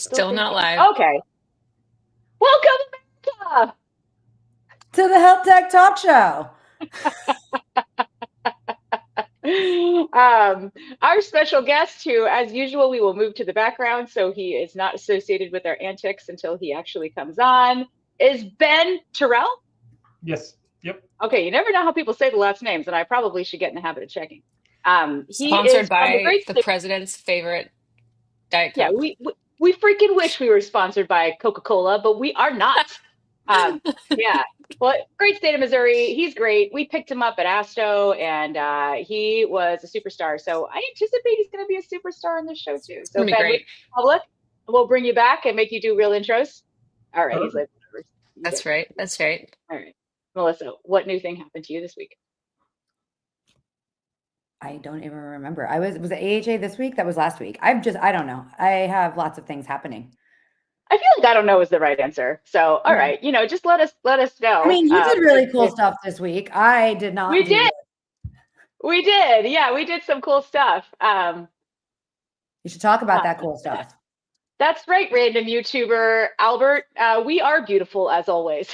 Still Still not thinking. live. Okay. Welcome, America. To the Health Tech Talk Show. Our special guest, who, as usual, we will move to the background so he is not associated with our antics until he actually comes on, is Ben Terrell. Yes. Yep. Okay, you never know how people say the last names, and I probably should get in the habit of checking. He Sponsored is from the by great the state. president's favorite Diet Yeah, Coke. we freaking wish we were sponsored by Coca-Cola, but we are not. Um, yeah. Well, great state of Missouri. He's great. We picked him up at Asto, and he was a superstar. So I anticipate he's going to be a superstar on this show too. It's So gonna be Ben, with great. the public, we'll bring you back and make you do real intros. All right. He's Perfect. like, whatever. You guys That's are right. cool. That's right. All right. Melissa, what new thing happened to you this week? I don't even remember. Was it AHA this week? That was last week. I don't know. I have lots of things happening. I feel like I don't know is the right answer. So, all Mm. right, just let us I know. mean, you did really cool stuff this week. I did not We do did, it. we did, yeah, we did some cool stuff. You should talk about Uh, that cool stuff. that's right, random YouTuber Albert. We are beautiful as always.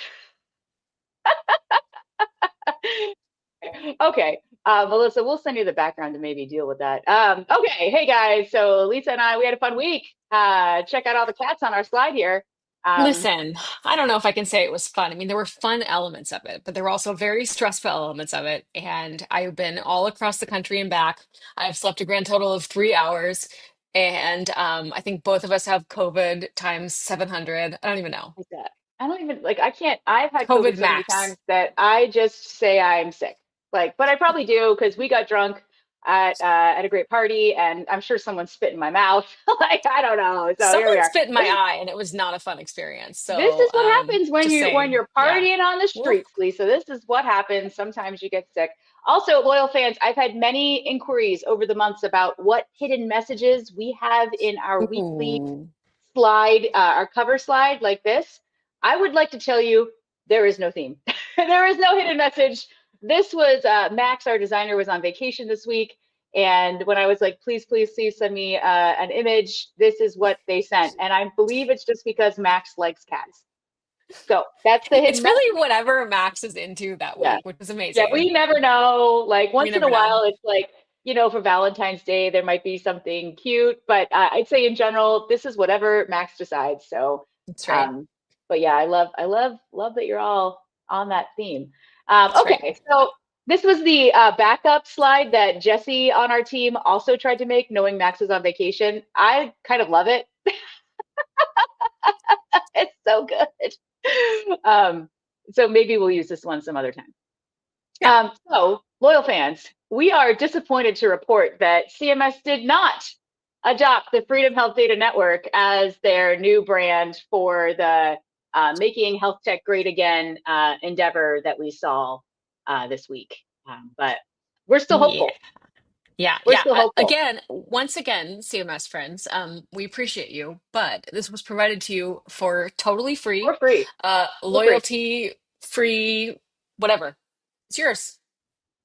Okay, Melissa, we'll send you the background to maybe deal with that. Okay, hey guys, so Lisa and I, we had a fun week. Check out all the cats on our slide here. Um, Listen, I don't know if I can say it was fun. I mean, there were fun elements of it, but there were also very stressful elements of it. And I've been all across the country and back. I've slept a grand total of 3 hours. And I think both of us have COVID times 700. I don't even know. like that. I don't even like I can't I've had COVID COVID so many times max. that I just say I'm sick. Like, but I probably do because we got drunk at a great party and I'm sure someone spit in my mouth. Like, I don't know. So here we Someone are. spit in my eye, and it was not a fun experience. This So, is what happens when just when saying, you're yeah. partying on the Woo. streets, Lisa. This is what happens. Sometimes you get sick. Also, loyal fans, I've had many inquiries over the months about what hidden messages we have in our weekly Ooh. slide, our cover slide like this. I would like to tell you there is no theme. There is no hidden message. This was Max, our designer, was on vacation this week. And when I was like, please, please, please send me an image, this is what they sent. And I believe it's just because Max likes cats. So that's the hidden It's message. really whatever Max is into that Yeah. week, which is Yeah, amazing. we never know. Like We once in a never know. while, it's like, for Valentine's Day, there might be something cute, but I'd say in general, this is whatever Max decides. So, That's right. um, but yeah, love that you're all on that theme. That's right. Okay, so this was the backup slide that Jesse on our team also tried to make, knowing Max is on vacation. I kind of love it. It's so good. Um, so maybe we'll use this one some other time. Yeah. So, loyal fans, we are disappointed to report that CMS did not adopt the Freedom Health Data Network as their new brand for the Making Health Tech Great Again endeavor that we saw this week. But we're still Yeah. hopeful. Yeah. We're Yeah. still hopeful. Again, once again, CMS friends, we appreciate you, but this was provided to you for totally We're free, free. We're free. loyalty free, whatever. It's yours.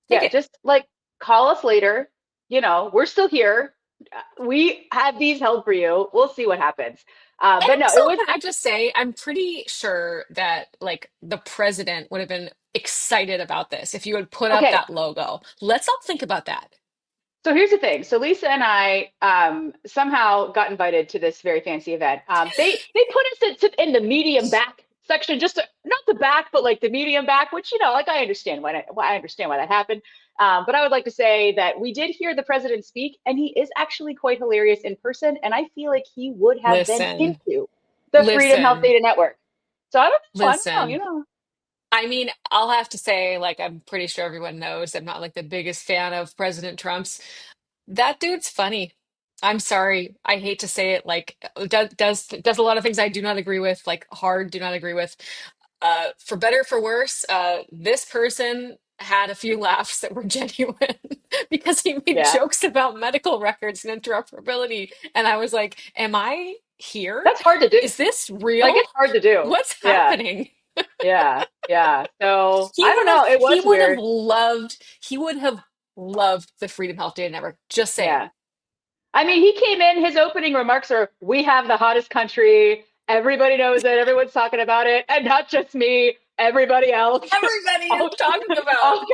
Take Yeah, it. just like call us later. We're still here. We have these held for you. We'll see what happens. And But no, also, it was can I just say, I'm pretty sure that like the president would have been excited about this if you had put up okay. that logo. Let's all think about that. So here's the thing. So Lisa and I somehow got invited to this very fancy event. They put us in the medium back section, not the back, but like the medium back, which like I understand why that happened. But I would like to say that we did hear the president speak, and he is actually quite hilarious in person. And I feel like he would have been Listen, into the Freedom Health listen, Data Network. So I don't know, listen. I mean, I'll have to say, like, I'm pretty sure everyone knows I'm not like the biggest fan of President Trump's. That dude's funny. I'm sorry. I hate to say it. Like, does a lot of things I do not agree with, like hard do not agree with. For better, for worse, this person had a few laughs that were genuine because he made yeah, jokes about medical records and interoperability, and I was like, "Am I here? that's hard to do. Is this Like real? it's hard to do. What's Yeah, happening?" yeah. So He I don't would have know. It he was would have weird. loved he would have loved the Freedom Health Data Network. Just saying. Yeah. I mean, he came in, his opening remarks are, we have the hottest country. Everybody knows it. Everyone's talking about it. And not just me, everybody else. Everybody is all, talking about all,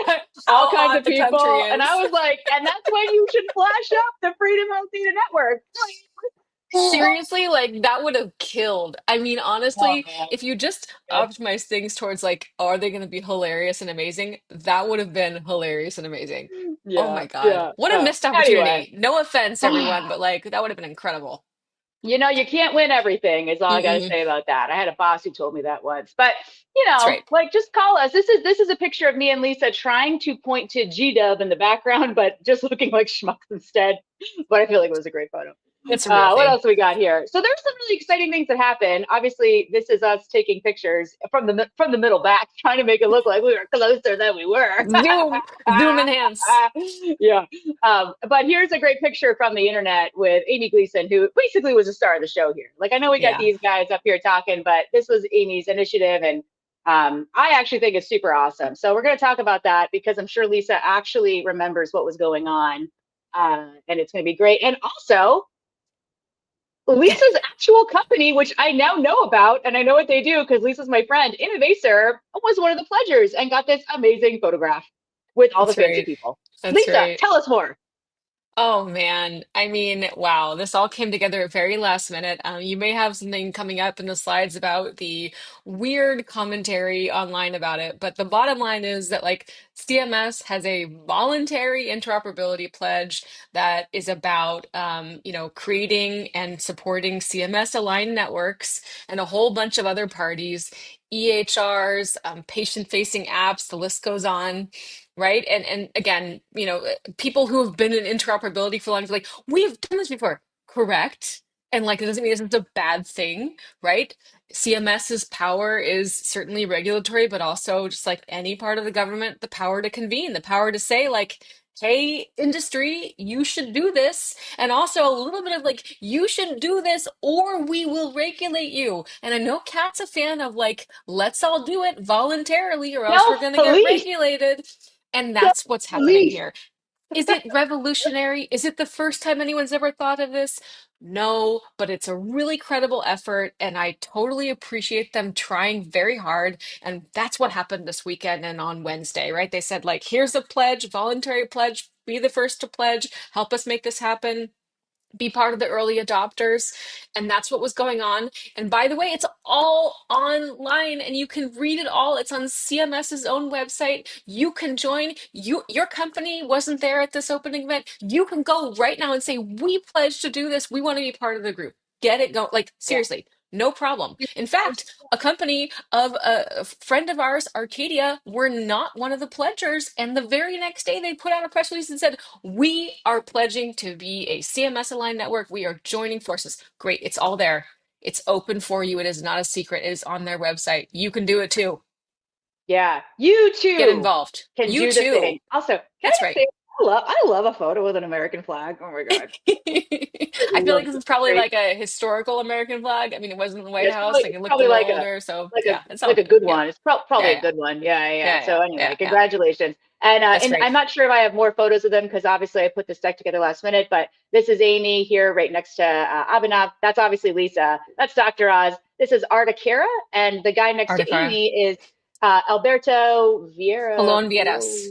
all how kinds hot of the country people. And I is. was like, and that's when you should flash up the Freedom House Data Network. Seriously, like that would have killed. I mean, Oh, honestly, man. if you just Yeah. optimize things towards like, are they going to be hilarious and amazing? That would have been hilarious and amazing. Oh Yeah. my God. Yeah. What a missed Anyway. opportunity. No offense, everyone, but like that would have been incredible. You can't win everything is all I got to Mm-mm. say about that. I had a boss who told me that once. But, That's right. like just call us. This is a picture of me and Lisa trying to point to G-Dub in the background, but just looking like schmucks instead. But I feel like it was a great photo. It's a real What thing. else we got here? So there's some really exciting things that happen. Obviously, this is us taking pictures from the middle back, trying to make it look like we were closer than we were. Zoom enhance. Yeah. But here's a great picture from the internet with Amy Gleason, who basically was a star of the show here. Like, I know we got Yeah. these guys up here talking, but this was Amy's initiative. And I actually think it's super awesome. So we're going to talk about that because I'm sure Lisa actually remembers what was going on. And it's going to be great. And also, Lisa's actual company, which I now know about, and I know what they do because Lisa's my friend, Innovacer, was one of the pledgers and got this amazing photograph with all the That's fancy right. people. That's Lisa, right. tell us more. Oh man, I mean, wow, this all came together at very last minute. You may have something coming up in the slides about the weird commentary online about it, but the bottom line is that like CMS has a voluntary interoperability pledge that is about creating and supporting CMS aligned networks and a whole bunch of other parties, EHRs, patient-facing apps, the list goes on. Right. And again, people who have been in interoperability for long, like, we've done this before. Correct. And like, it doesn't mean it's a bad thing, right? CMS's power is certainly regulatory, but also just like any part of the government, the power to convene, the power to say, like, hey, industry, you should do this. And also a little bit of like, you should do this or we will regulate you. And I know Kat's a fan of like, let's all do it voluntarily or else we're going to get Self-police. regulated. And that's what's happening Self-police. here. Is it revolutionary? Is it the first time anyone's ever thought of this? No, but it's a really credible effort, and I totally appreciate them trying very hard. And that's what happened this weekend and on Wednesday, right? They said, like, here's a pledge, voluntary pledge, be the first to pledge, help us make this happen, be part of the early adopters. And that's what was going on. And by the way, it's all online and you can read it all. It's on CMS's own website. You can join. Your company wasn't there at this opening event. You can go right now and say, we pledge to do this. We want to be part of the group. Get it going. Like, Yeah. seriously, no problem. In fact, a company of a friend of ours, Arcadia, were not one of the pledgers. And the very next day, they put out a press release and said, we are pledging to be a CMS aligned network. We are joining forces. Great. It's all there. It's open for you. It is not a secret. It is on their website. You can do it too. Yeah. You Get too involved. can You do the too. thing. Also, can That's I right. say, I love a photo with an American flag. Oh my God. I feel like this is probably Great. like a historical American flag. I mean, it wasn't in the Yeah, White House. Like it it's looked a probably little like a older. So like a yeah, it's like all a good yeah. one. It's Yeah, probably a yeah. good one. Yeah, yeah, yeah. Yeah, So yeah, anyway, yeah, yeah. congratulations. And That's I'm right. not sure if I have more photos of them because obviously I put this deck together last minute. But this is Amy here, right next to Abhinav. That's obviously Lisa. That's Dr. Oz. This is Arta Kara, and the guy next to Articara. Amy is Alberto Vieira. Alone Vieras.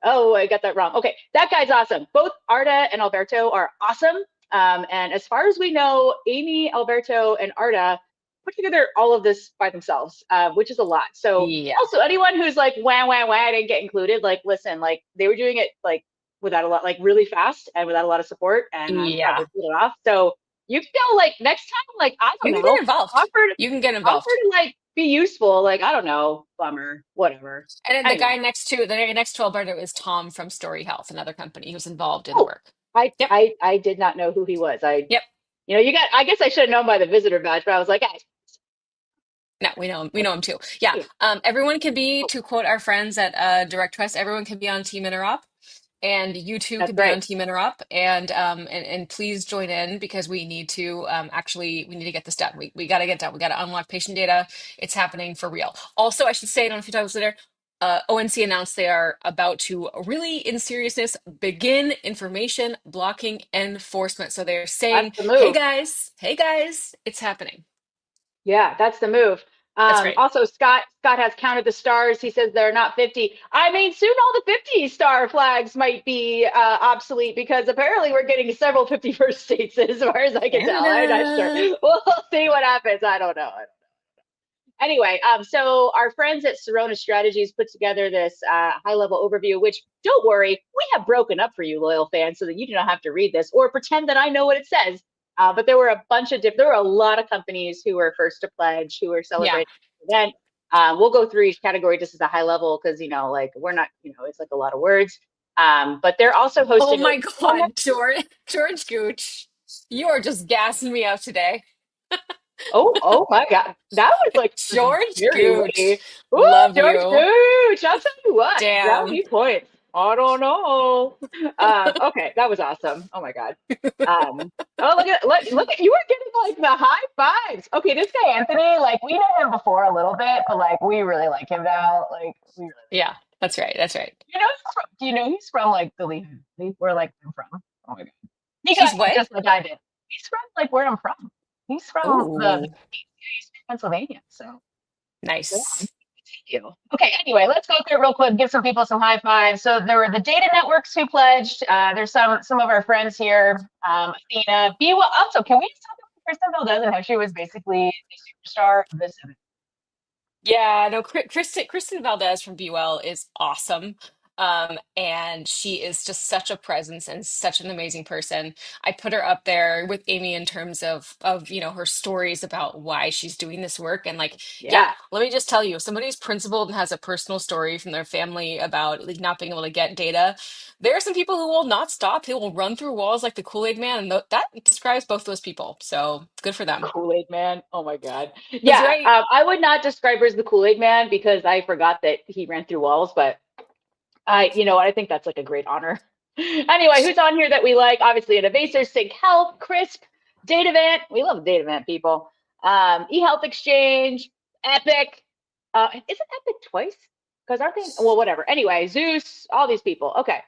Oh, I got that wrong. Okay, that guy's awesome. Both Arta and Alberto are awesome. And as far as we know, Amy, Alberto, and Arta put together all of this by themselves, which is a lot. So Yeah. also anyone who's like, wah, wah, wah, I didn't get included, like, listen, like they were doing it like without a lot, like really fast and without a lot of support. And I'm glad they Yeah. pulled it off. So you can go like next time, like, I don't You can get know, involved. offer You can get offer involved. to like be useful. Like, I don't know, bummer, whatever. And then Anyway. the guy next to Alberto is Tom from Story Health, another company who's involved in the Oh, work. I Yep. I I did not know who he was. Yep. You got. I guess I should have known by the visitor badge, but I was like, guys, No, we know him. We know him too. Yeah. Everyone can be, to quote our friends at Direct Trust, everyone can be on Team Interop. And you too that's could be right. on Team Interop, and please join in because we need to we need to get this done. We got to get done. We got to unlock patient data. It's happening for real. Also, I should say, I don't know if you talked later. ONC announced they are about to really, in seriousness, begin information blocking enforcement. So they're That's saying, the move. hey guys, it's happening. Yeah, that's the move. That's great. Also, Scott has counted the stars. He says there are not 50. I mean, soon all the 50 star flags might be obsolete because apparently we're getting several 51st states as far as I can tell. I'm not sure. Canada. We'll see what happens. I don't know. Anyway, so our friends at Serona Strategies put together this high-level overview, which don't worry, we have broken up for you, loyal fans, so that you do not have to read this or pretend that I know what it says. But there were a bunch of there were a lot of companies who were first to pledge, who were Yeah. celebrating the event. We'll go through each category just as a high level because like we're not, it's like a lot of words. But they're also Oh hosting my one. God, George Gooch, you are just gassing me up today. Oh my God. That was like George very Gooch, witty. Ooh, love George you. Gooch. I'll tell you what, Damn. brownie points. I don't know. Okay, that was awesome. Oh my God. Oh, look at you were getting like the high fives. Okay, this guy Anthony, like we know him before a little bit, but like we really like him now. Like we really Yeah, that's right. That's right. do you know he's from like the Lee where like I'm from? Oh my God. He got He's it what? just like I did. He's from like where I'm from. He's from the Oh, East Pennsylvania. So yeah, nice. you. Okay, anyway, let's go through it real quick, give some people some high fives. So there were the data networks who pledged. There's some of our friends here. Athena. Be well. Also, can we just talk about Kristen Valdez and how she was basically the superstar of this event? Yeah, no, Kristen Valdez from Be Well is awesome. And she is just such a presence and such an amazing person. I put her up there with Amy in terms of her stories about why she's doing this work. And like, yeah, Yeah, let me just tell you, if somebody who's principled and has a personal story from their family about like not being able to get data, there are some people who will not stop. They will run through walls like the Kool-Aid man, and that describes both those people. So good for them. Kool-Aid man. Oh my God. That's Yeah, right. I would not describe her as the Kool-Aid man because I forgot that he ran through walls, but I think that's like a great honor. Anyway, who's on here that we like? Obviously, Innovacers, Sync Health, Crisp, Datavant. We love Datavant people. eHealth Exchange, Epic. Is it Epic twice? Because aren't they? Well, whatever. Anyway, Zeus, all these people. Okay.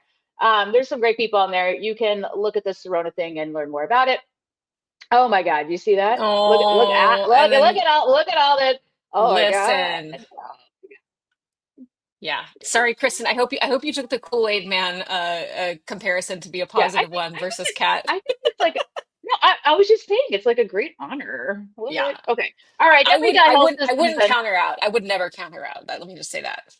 There's some great people on there. You can look at the Serona thing and learn more about it. Oh my God, you see that? Oh, and then Look at all this. Oh my God. listen. Yeah. Sorry, Kristen. I hope you took the Kool-Aid Man comparison to be a Yeah, positive one versus Cat. I think it's like no, I was just saying it's like a great honor. Yeah. What? Okay. All right. I Then we wouldn't got I health wouldn't I systems wouldn't and count her out. I would never count her out. Let me just say that.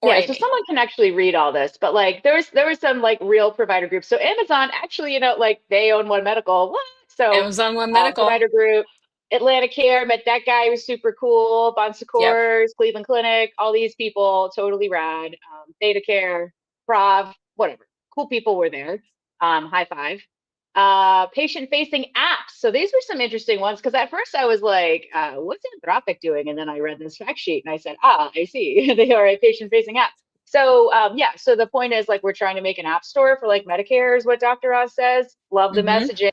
Or yeah, so Amy. someone can actually read all this, but like there was some like real provider groups. So Amazon actually, like they own One Medical. What? So Amazon One Medical. provider group, Atlanta Care, met that guy who was super cool, Bon Yep. Secours, Cleveland Clinic, all these people, totally rad. Theta Care, Prov, whatever. Cool people were there. High five. Patient facing apps. So these were some interesting ones because at first I was like, what's Anthropic doing? And then I read this fact sheet and I said, I see. They are a patient facing app. So yeah, so the point is like we're trying to make an app store for like Medicare is what Dr. Oz says. Love the Hmm. messaging.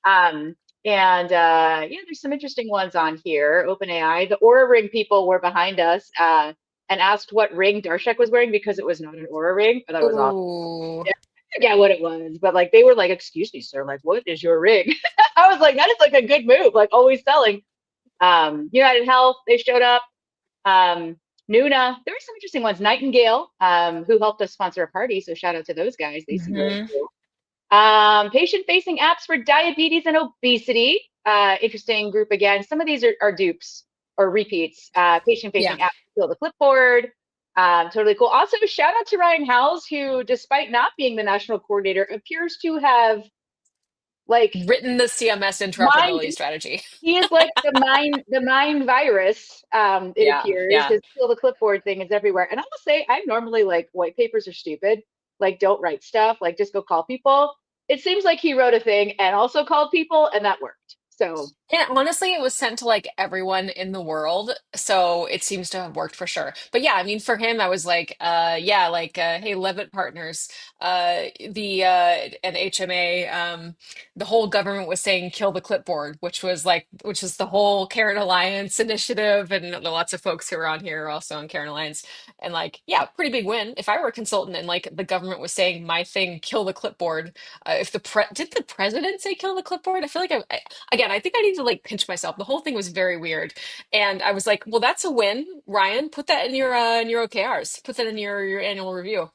Um, and yeah, there's some interesting ones on here. OpenAI, the Aura Ring people were behind us and asked what ring Darshak was wearing because it was not an Aura ring. I thought it was awesome. Ooh. Yeah, I forget what it was, but like they were like, "Excuse me, sir, like what is your ring?" I was like, "That is like a good move, like always selling." United Health, they showed up. Nuna, there were some interesting ones. Nightingale, who helped us sponsor a party, so shout out to those guys. They seem really Hmm. cool. Patient-facing apps for diabetes and obesity. Interesting group again. Some of these are dupes or repeats. Yeah. Patient-facing apps fill the clipboard. Totally cool. Also, shout out to Ryan Howes, who, despite not being the national coordinator, appears to have like Written the CMS mind. interoperability strategy. He is like the mind virus. It Yeah. appears Yeah. his fill the clipboard thing is everywhere. And I will say, I'm normally like white papers are stupid. Like, don't write stuff. Like, just go call people. It seems like he wrote a thing and also called people, and that worked. So And honestly, it was sent to like everyone in the world, so it seems to have worked for sure. But yeah, I mean, for him, I was like, yeah, like, hey, Levitt Partners, and HMA, the whole government was saying kill the clipboard, which is the whole Karen Alliance initiative, and lots of folks who are on here are also on Karen Alliance, and like, yeah, pretty big win. If I were a consultant and like the government was saying my thing, kill the clipboard, if did the president say kill the clipboard? I feel like again, I think I need to like pinch myself. The whole thing was very weird. And I was like, well, that's a win, Ryan. Put that in your OKRs. Put that in your annual review.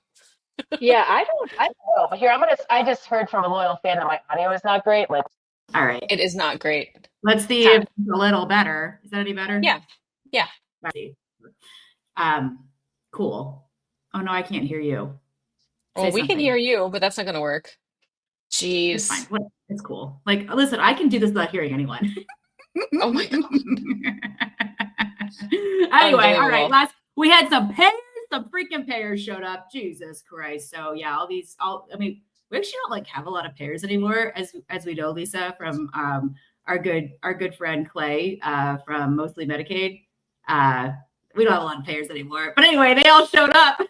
Yeah, I don't know. But here, I just heard from a loyal fan that my audio is not great. Like, All right. It is not great. Let's see if Time. it's a little better. Is that any better? Yeah. Yeah. Let's see. Cool. Oh no, I can't hear you. Well, Say we can something. hear you, but that's not going to work. It's fine. Jeez. It's cool. Like, listen, I can do this without hearing anyone. Oh my God. Anyway, all right. Unbelievable. We had some payers, some freaking payers showed up. Jesus Christ. So yeah, I mean, we actually don't like have a lot of payers anymore, as we know, Lisa, from our good friend Clay from Mostly Medicaid. We don't have a lot of payers anymore. But anyway, they all showed up.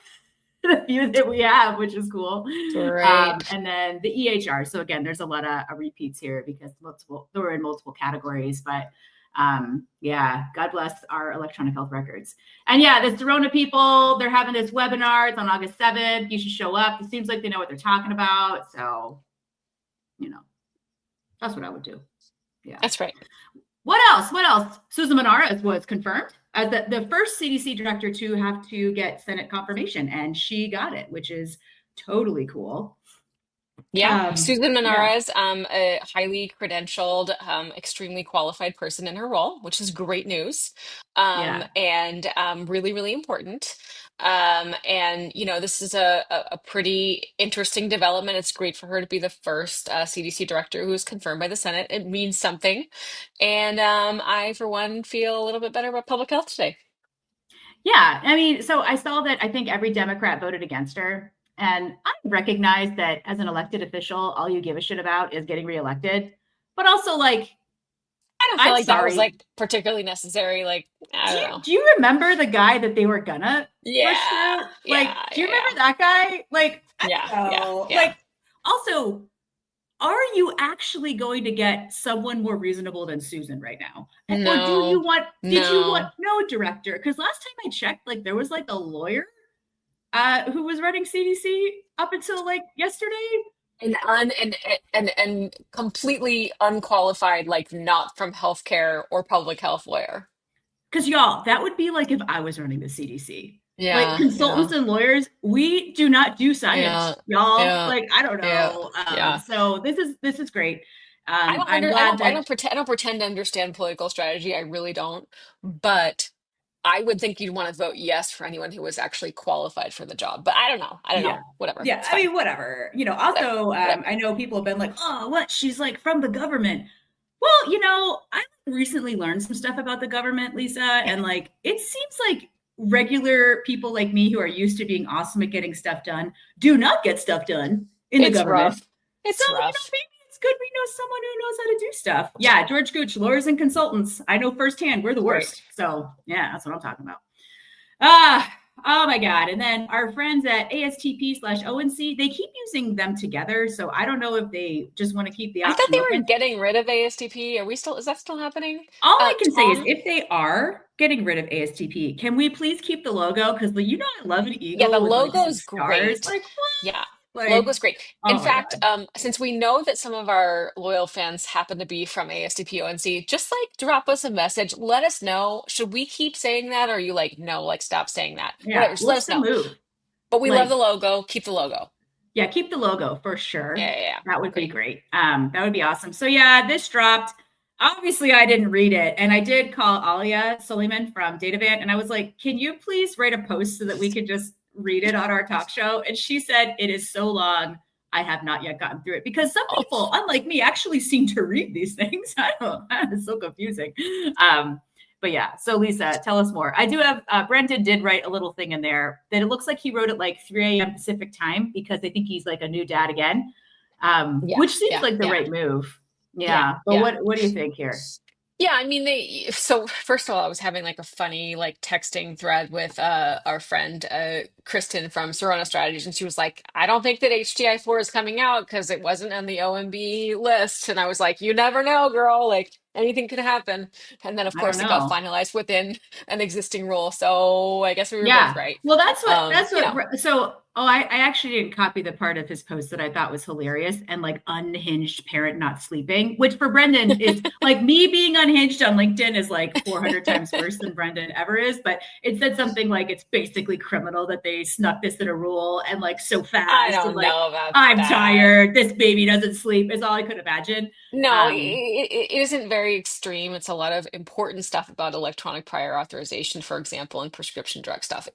The few that we have, which is cool. Great. And then the EHR. So again, there's a lot of repeats here because we're in multiple categories, but yeah, God bless our electronic health records. And yeah, the Serona people, they're having this webinar. It's on August 7th. You should show up. It seems like they know what they're talking about. So, that's what I would do. Yeah. That's right. What else? Susan Manaras was confirmed as the first CDC director to have to get Senate confirmation, and she got it, which is totally cool. Yeah, Susan Manaras, a highly credentialed, extremely qualified person in her role, which is great news, and really, really important. And this is a pretty interesting development. It's great for her to be the first CDC director who is confirmed by the Senate. It means something, and I, for one, feel a little bit better about public health today. Yeah, I mean, so I saw that I think every Democrat voted against her. And I recognize that as an elected official, all you give a shit about is getting reelected. But also, like, I don't feel like that was like particularly necessary. Like, I don't know. Do you remember the guy that they were gonna push through? Like, do you remember that guy? Like, I don't know. Like, also, are you actually going to get someone more reasonable than Susan right now? No. Or do you want, no director? Because last time I checked, like, there was like a lawyer who was running CDC up until like yesterday. And completely unqualified, like not from healthcare or public health lawyer. Because y'all, that would be like if I was running the CDC. Yeah. Like consultants and lawyers, we do not do science, y'all. Yeah. Like, I don't know. So this is great. I don't pretend to understand political strategy. I really don't. But I would think you'd want to vote yes for anyone who was actually qualified for the job. But I don't know. Whatever. Yeah, I mean, whatever. Also, whatever. I know people have been like, oh, what? She's like from the government. Well, I recently learned some stuff about the government, Lisa, and like it seems like regular people like me who are used to being awesome at getting stuff done do not get stuff done in the government. Rough. It's rough. Maybe it's good we know someone who knows how to do stuff. Yeah, George Gooch, lawyers and consultants. I know firsthand we're the worst. So yeah, that's what I'm talking about. Oh my God. And then our friends at ASTP/ONC, they keep using them together. So I don't know if they just want to keep the option. I thought they were getting rid of ASTP. Is that still happening? All I can say is if they are getting rid of ASTP, can we please keep the logo? Because I love an eagle. Yeah, the logo's great. Like, what? Yeah. Logo's great. In fact, since we know that some of our loyal fans happen to be from ASTP ONC, just like drop us a message. Let us know. Should we keep saying that? Or are you like, no, like stop saying that? Yeah, whatever. Just let us know. Move. But we love the logo. Keep the logo. Yeah, keep the logo for sure. Yeah. That would be great. That would be awesome. So yeah, this dropped. Obviously, I didn't read it. And I did call Alia Suleiman from Datavant. And I was like, can you please write a post so that we could just read it on our talk show? And she said, it is so long, I have not yet gotten through it. Because some people, unlike me, actually seem to read these things. I don't know. It's so confusing. But yeah, so Lisa, tell us more. I do have, Brendan did write a little thing in there that it looks like he wrote it like 3 a.m. Pacific time because they think he's like a new dad again, which seems like the right move. Yeah. But what do you think here? Yeah, I mean so first of all, I was having like a funny like texting thread with our friend Kristen from Serona Strategies, and she was like, I don't think that HTI-4 is coming out because it wasn't on the OMB list. And I was like, you never know, girl, like anything could happen. And then of I don't course it got know. finalized within an existing rule. So I guess we were both Yeah. right. Well, that's You know, what, so, oh, I actually didn't copy the part of his post that I thought was hilarious and like unhinged parent not sleeping, which for Brendan is like me being unhinged on LinkedIn is like 400 times worse than Brendan ever is. But it said something like it's basically criminal that they snuck this in a rule and like so I fast and don't like, know about I'm that. tired. This baby doesn't sleep is all I could imagine. No, Um, it isn't very extreme. It's a lot of important stuff about electronic prior authorization, for example, and prescription drug stuff.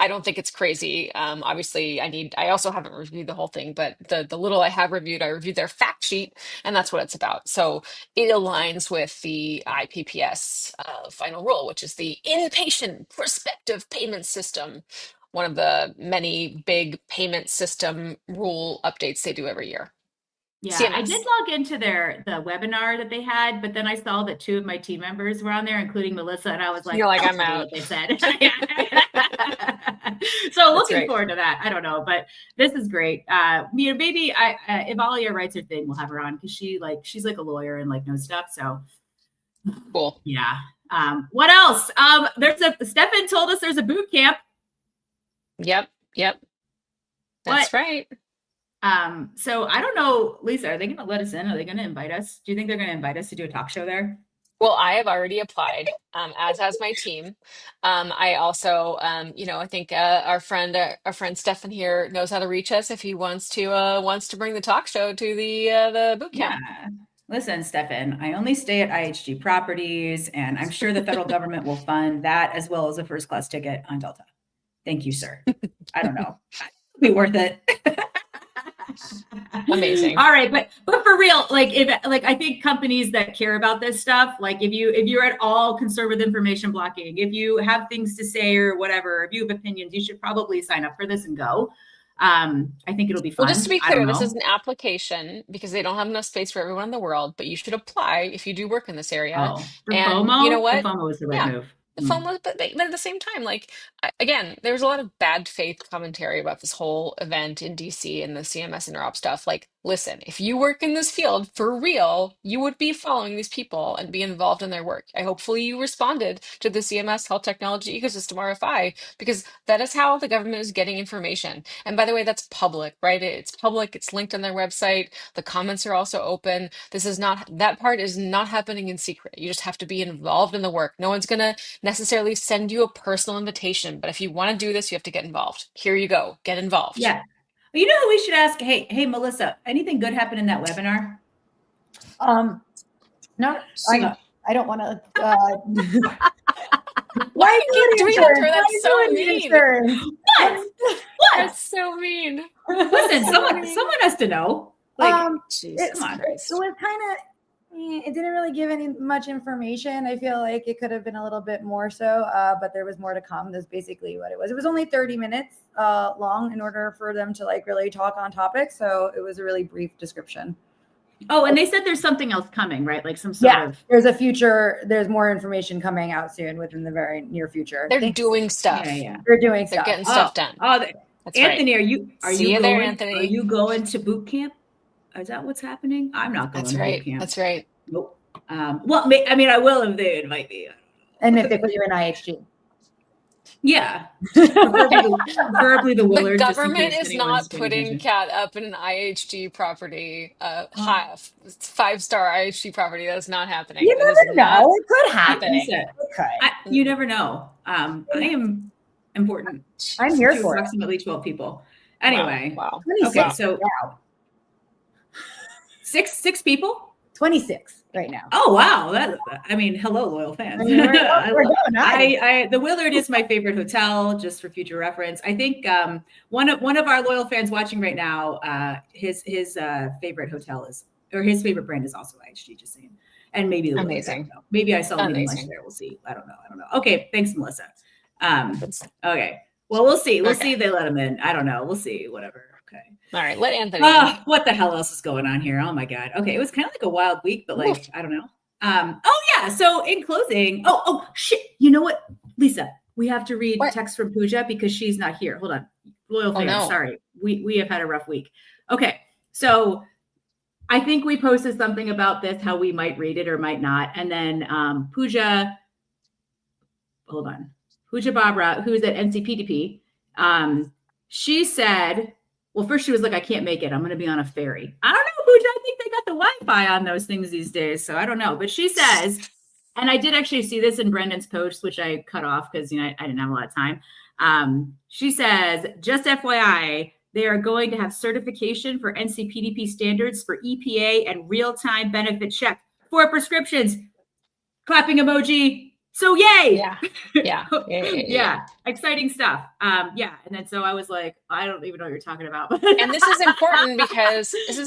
I don't think it's crazy. Obviously, I also haven't reviewed the whole thing, but the little I have reviewed, I reviewed their fact sheet, and that's what it's about. So it aligns with the IPPS final rule, which is the inpatient prospective payment system, one of the many big payment system rule updates they do every year. Yeah, I did CMS. log into the webinar that they had, but then I saw that two of my team members were on there, including Melissa, and I was like, You're like, I'll I'm tell you out. what they said. So That's looking right. forward to that. I don't know, but this is great. Maybe if Alia writes her thing, we'll have her on because she's like a lawyer and like knows stuff. So Cool. yeah. What else? Stefan told us there's a boot camp. Yep. Yep. What? That's right. So I don't know, Lisa, are they going to let us in? Are they going to invite us? Do you think they're going to invite us to do a talk show there? Well, I have already applied, as has my team. I also, I think our friend Stefan here knows how to reach us if he wants to bring the talk show to the boot Yeah. camp. Listen, Stefan, I only stay at IHG Properties, and I'm sure the federal government will fund that as well as a first class ticket on Delta. Thank you, sir. I don't know. It'll be worth it. Amazing. All right, but for real, I think companies that care about this stuff, like if you're at all concerned with information blocking, if you have things to say or whatever, if you have opinions, you should probably sign up for this and go. I think it'll be Well, just to fun. be I don't clear, this is know. an application because they don't have enough space for everyone in the world, but you should apply if you do work in this area. Oh, the And you know FOMO? The what? FOMO is the right Yeah, move. the Mm. FOMO, but at the same time, like again, there's a lot of bad faith commentary about this whole event in DC and the CMS interop stuff. Like, listen, if you work in this field for real, you would be following these people and be involved in their work. Hopefully you responded to the CMS Health Technology Ecosystem RFI because that is how the government is getting information. And by the way, that's public, right? It's public, it's linked on their website. The comments are also open. That part is not happening in secret. You just have to be involved in the work. No one's gonna necessarily send you a personal invitation, but if you want to do this, you have to get involved. Here you go, get involved. Yeah. You know who we should ask? Hey, Melissa, anything good happened in that webinar? No, So, I don't want to. Why are you doing that to her? Why That's so doing mean. insurance? what? That's so mean. Listen, So someone mean. has to know. Like, Jesus come on. Christ. It was kind of. It didn't really give any much information. I feel like it could have been a little bit more so, but there was more to come. That's basically what it was. It was only 30 minutes long in order for them to like really talk on topic. So it was a really brief description. Oh, and they said there's something else coming, right? Like some sort of. There's more information coming out soon within the very near future. They're doing stuff. Yeah. They're doing They're stuff. getting stuff done. That's Anthony, right. are See you you going? there, Anthony. Are you going to boot camp? Is that what's happening? I'm not going That's to right. boot camp. That's right. Nope. Well, I mean, I will if they invite me. And if they put you in IHG. Yeah. Verbally the The Willard. government is not putting Cat up in an IHG property, 5-star IHG property. That's not happening. You That is never not know. It could happen. happening. You never know. I am important. I'm here to for it. approximately 12 people. Anyway. Wow. 26 Okay, so now. six people? 26 right now. Oh wow! Hello, loyal fans. The Willard is my favorite hotel. Just for future reference, I think one of our loyal fans watching right now, his favorite hotel his favorite brand is also IHG. Just saying, and maybe the Willard. Amazing. I don't know. Maybe I saw him eating lunch Amazing. there. We'll see. I don't know. Okay, thanks, Melissa. Okay. Well, we'll see. We'll see if they let him in. I don't know. We'll see. Whatever. Okay. All right, let Anthony in. What the hell else is going on here? Oh my God. Okay, it was kind of like a wild week, but like, I don't know. Oh yeah. So in closing, oh shit. You know what, Lisa? We have to read What? text from Pooja because she's not here. Hold on, loyal Oh, fans. no. Sorry, we have had a rough week. Okay, so I think we posted something about this, how we might read it or might not, and then Pooja. Hold on, Pooja Babra, who's at NCPDP. She said, well, first she was like, I can't make it. I'm going to be on a ferry. I don't know, Pooja. I think they got the Wi-Fi on those things these days. So I don't know. But she says, and I did actually see this in Brendan's post, which I cut off because, I didn't have a lot of time. She says, just FYI, they are going to have certification for NCPDP standards for EPA and real-time benefit check for prescriptions. Clapping emoji. So yay. Yeah. Exciting stuff. And then so I was like, I don't even know what you're talking about. And this is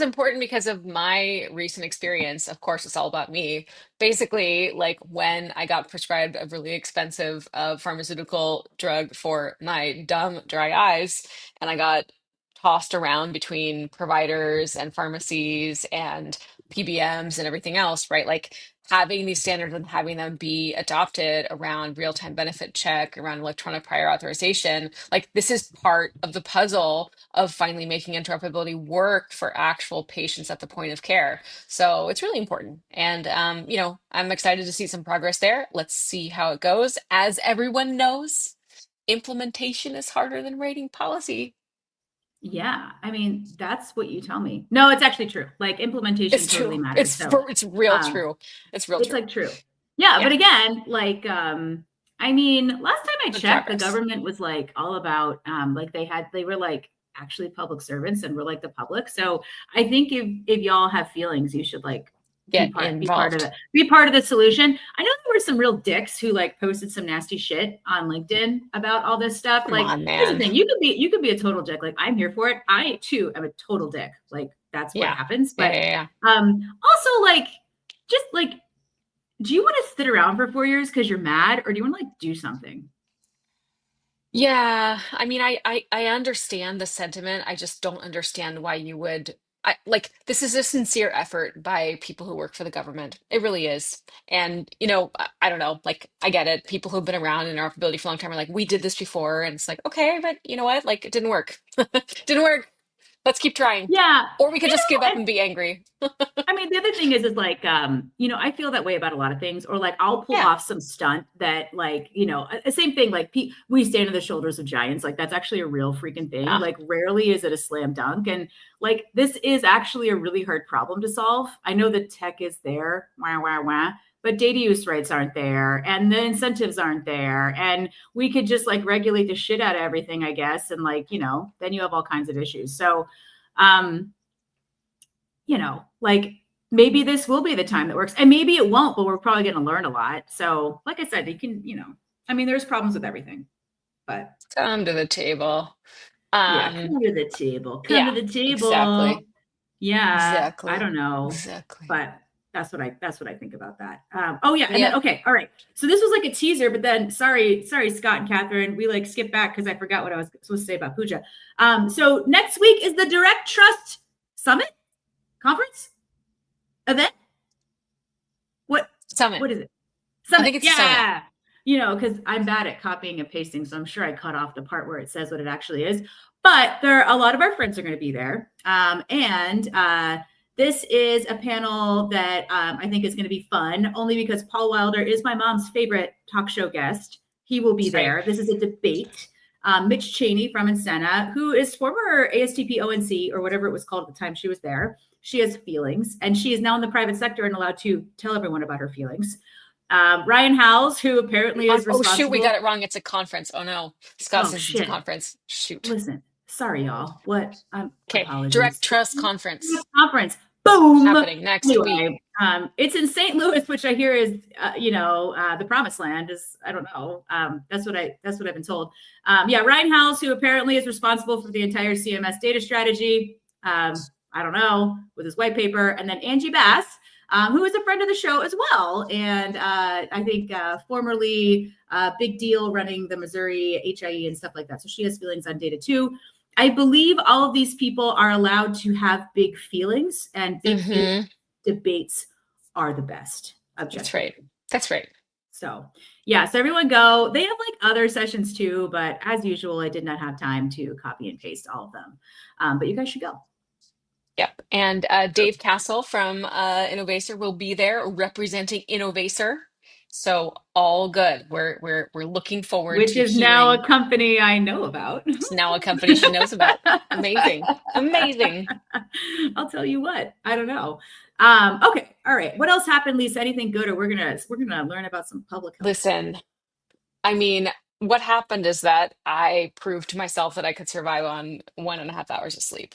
important because of my recent experience. Of course, it's all about me. Basically, like when I got prescribed a really expensive pharmaceutical drug for my dumb dry eyes, and I got tossed around between providers and pharmacies and PBMs and everything else, right? Like having these standards and having them be adopted around real-time benefit check, around electronic prior authorization, like this is part of the puzzle of finally making interoperability work for actual patients at the point of care. So it's really important. And, I'm excited to see some progress there. Let's see how it goes. As everyone knows, implementation is harder than writing policy. Yeah. I mean, that's what you tell me. No, it's actually true. Like implementation It's totally true. matters. It's real true. It's real it's true. like true. Yeah. Yeah. But again, like, I mean, last time I Good checked, the progress. government was like all about, like they were like actually public servants and we're like the public. So I think if y'all have feelings, you should like be Get part of involved. it, be part of the solution. I know there were some real dicks who like posted some nasty shit on LinkedIn about all this stuff. Come Like, on, here's the man. thing, you could be a total dick. Like, I'm here for it. I too am a total dick. Like, that's what Yeah. happens. But Yeah. also like, just like, do you want to sit around for 4 years because you're mad, or do you want to like do something? Yeah, I mean, I understand the sentiment. I just don't understand why you would. This is a sincere effort by people who work for the government. It really is. And, I don't know, like, I get it. People who've been around in interoperability for a long time are like, we did this before. And it's like, okay, but you know what? Like, it didn't work. Didn't work. Let's keep trying. Yeah. Or we could just give up and be angry. I mean, the other thing is like, I feel that way about a lot of things, or like I'll pull Yeah. off some stunt that like, same thing, like we stand on the shoulders of giants. Like that's actually a real freaking thing. Yeah. Like rarely is it a slam dunk. And like, this is actually a really hard problem to solve. I know the tech is there, but data use rights aren't there and the incentives aren't there. And we could just like regulate the shit out of everything, I guess. And like, then you have all kinds of issues. So, like maybe this will be the time that works and maybe it won't, but we're probably going to learn a lot. So like I said, you can, I mean, there's problems with everything, but Come to the table. come to the table, come to the table. Exactly. Yeah. Exactly. I don't know, Exactly. but that's what I think about that. And Yep. then, okay. All right. So this was like a teaser, but then sorry, Scott and Catherine, we like skipped back because I forgot what I was supposed to say about Pooja. So next week is the Direct Trust Summit Conference event. Summit. What is it? Summit. I think it's Summit. Because I'm bad at copying and pasting, so I'm sure I cut off the part where it says what it actually is. But a lot of our friends are going to be there, and this is a panel that I think is going to be fun, only because Paul Wilder is my mom's favorite talk show guest. He will be there. Right. This is a debate. Mitch Cheney from Insena, who is former ASTP ONC or whatever it was called at the time she was there. She has feelings, and she is now in the private sector and allowed to tell everyone about her feelings. Ryan Howells, who apparently is responsible. Oh, shoot, we got it wrong. It's a conference. Oh, no. Scott says it's a conference. Shoot. Listen, sorry, y'all. What? Okay, apologies. Direct Trust Conference. Conference. Boom. Happening next week. It's in St. Louis, which I hear is, the promised land is, I don't know. That's what I've been told. Ryan Howells, who apparently is responsible for the entire CMS data strategy. I don't know, with his white paper. And then Angie Bass, who is a friend of the show as well. And I think formerly big deal running the Missouri HIE and stuff like that. So she has feelings on data too. I believe all of these people are allowed to have big feelings, and big feelings debates are the best. objective. That's right. That's right. So yeah, so everyone go. They have like other sessions too, but as usual, I did not have time to copy and paste all of them. But you guys should go. Yep. And Dave Castle from Innovacer will be there representing Innovacer. So all good. We're looking forward Which to is now hearing. a company I know about. It's now a company she knows about. Amazing. Amazing. I'll tell you what. I don't know. Okay. All right. What else happened, Lisa? Anything good? Or we're gonna learn about some public health. Listen, I mean, what happened is that I proved to myself that I could survive on 1.5 hours of sleep.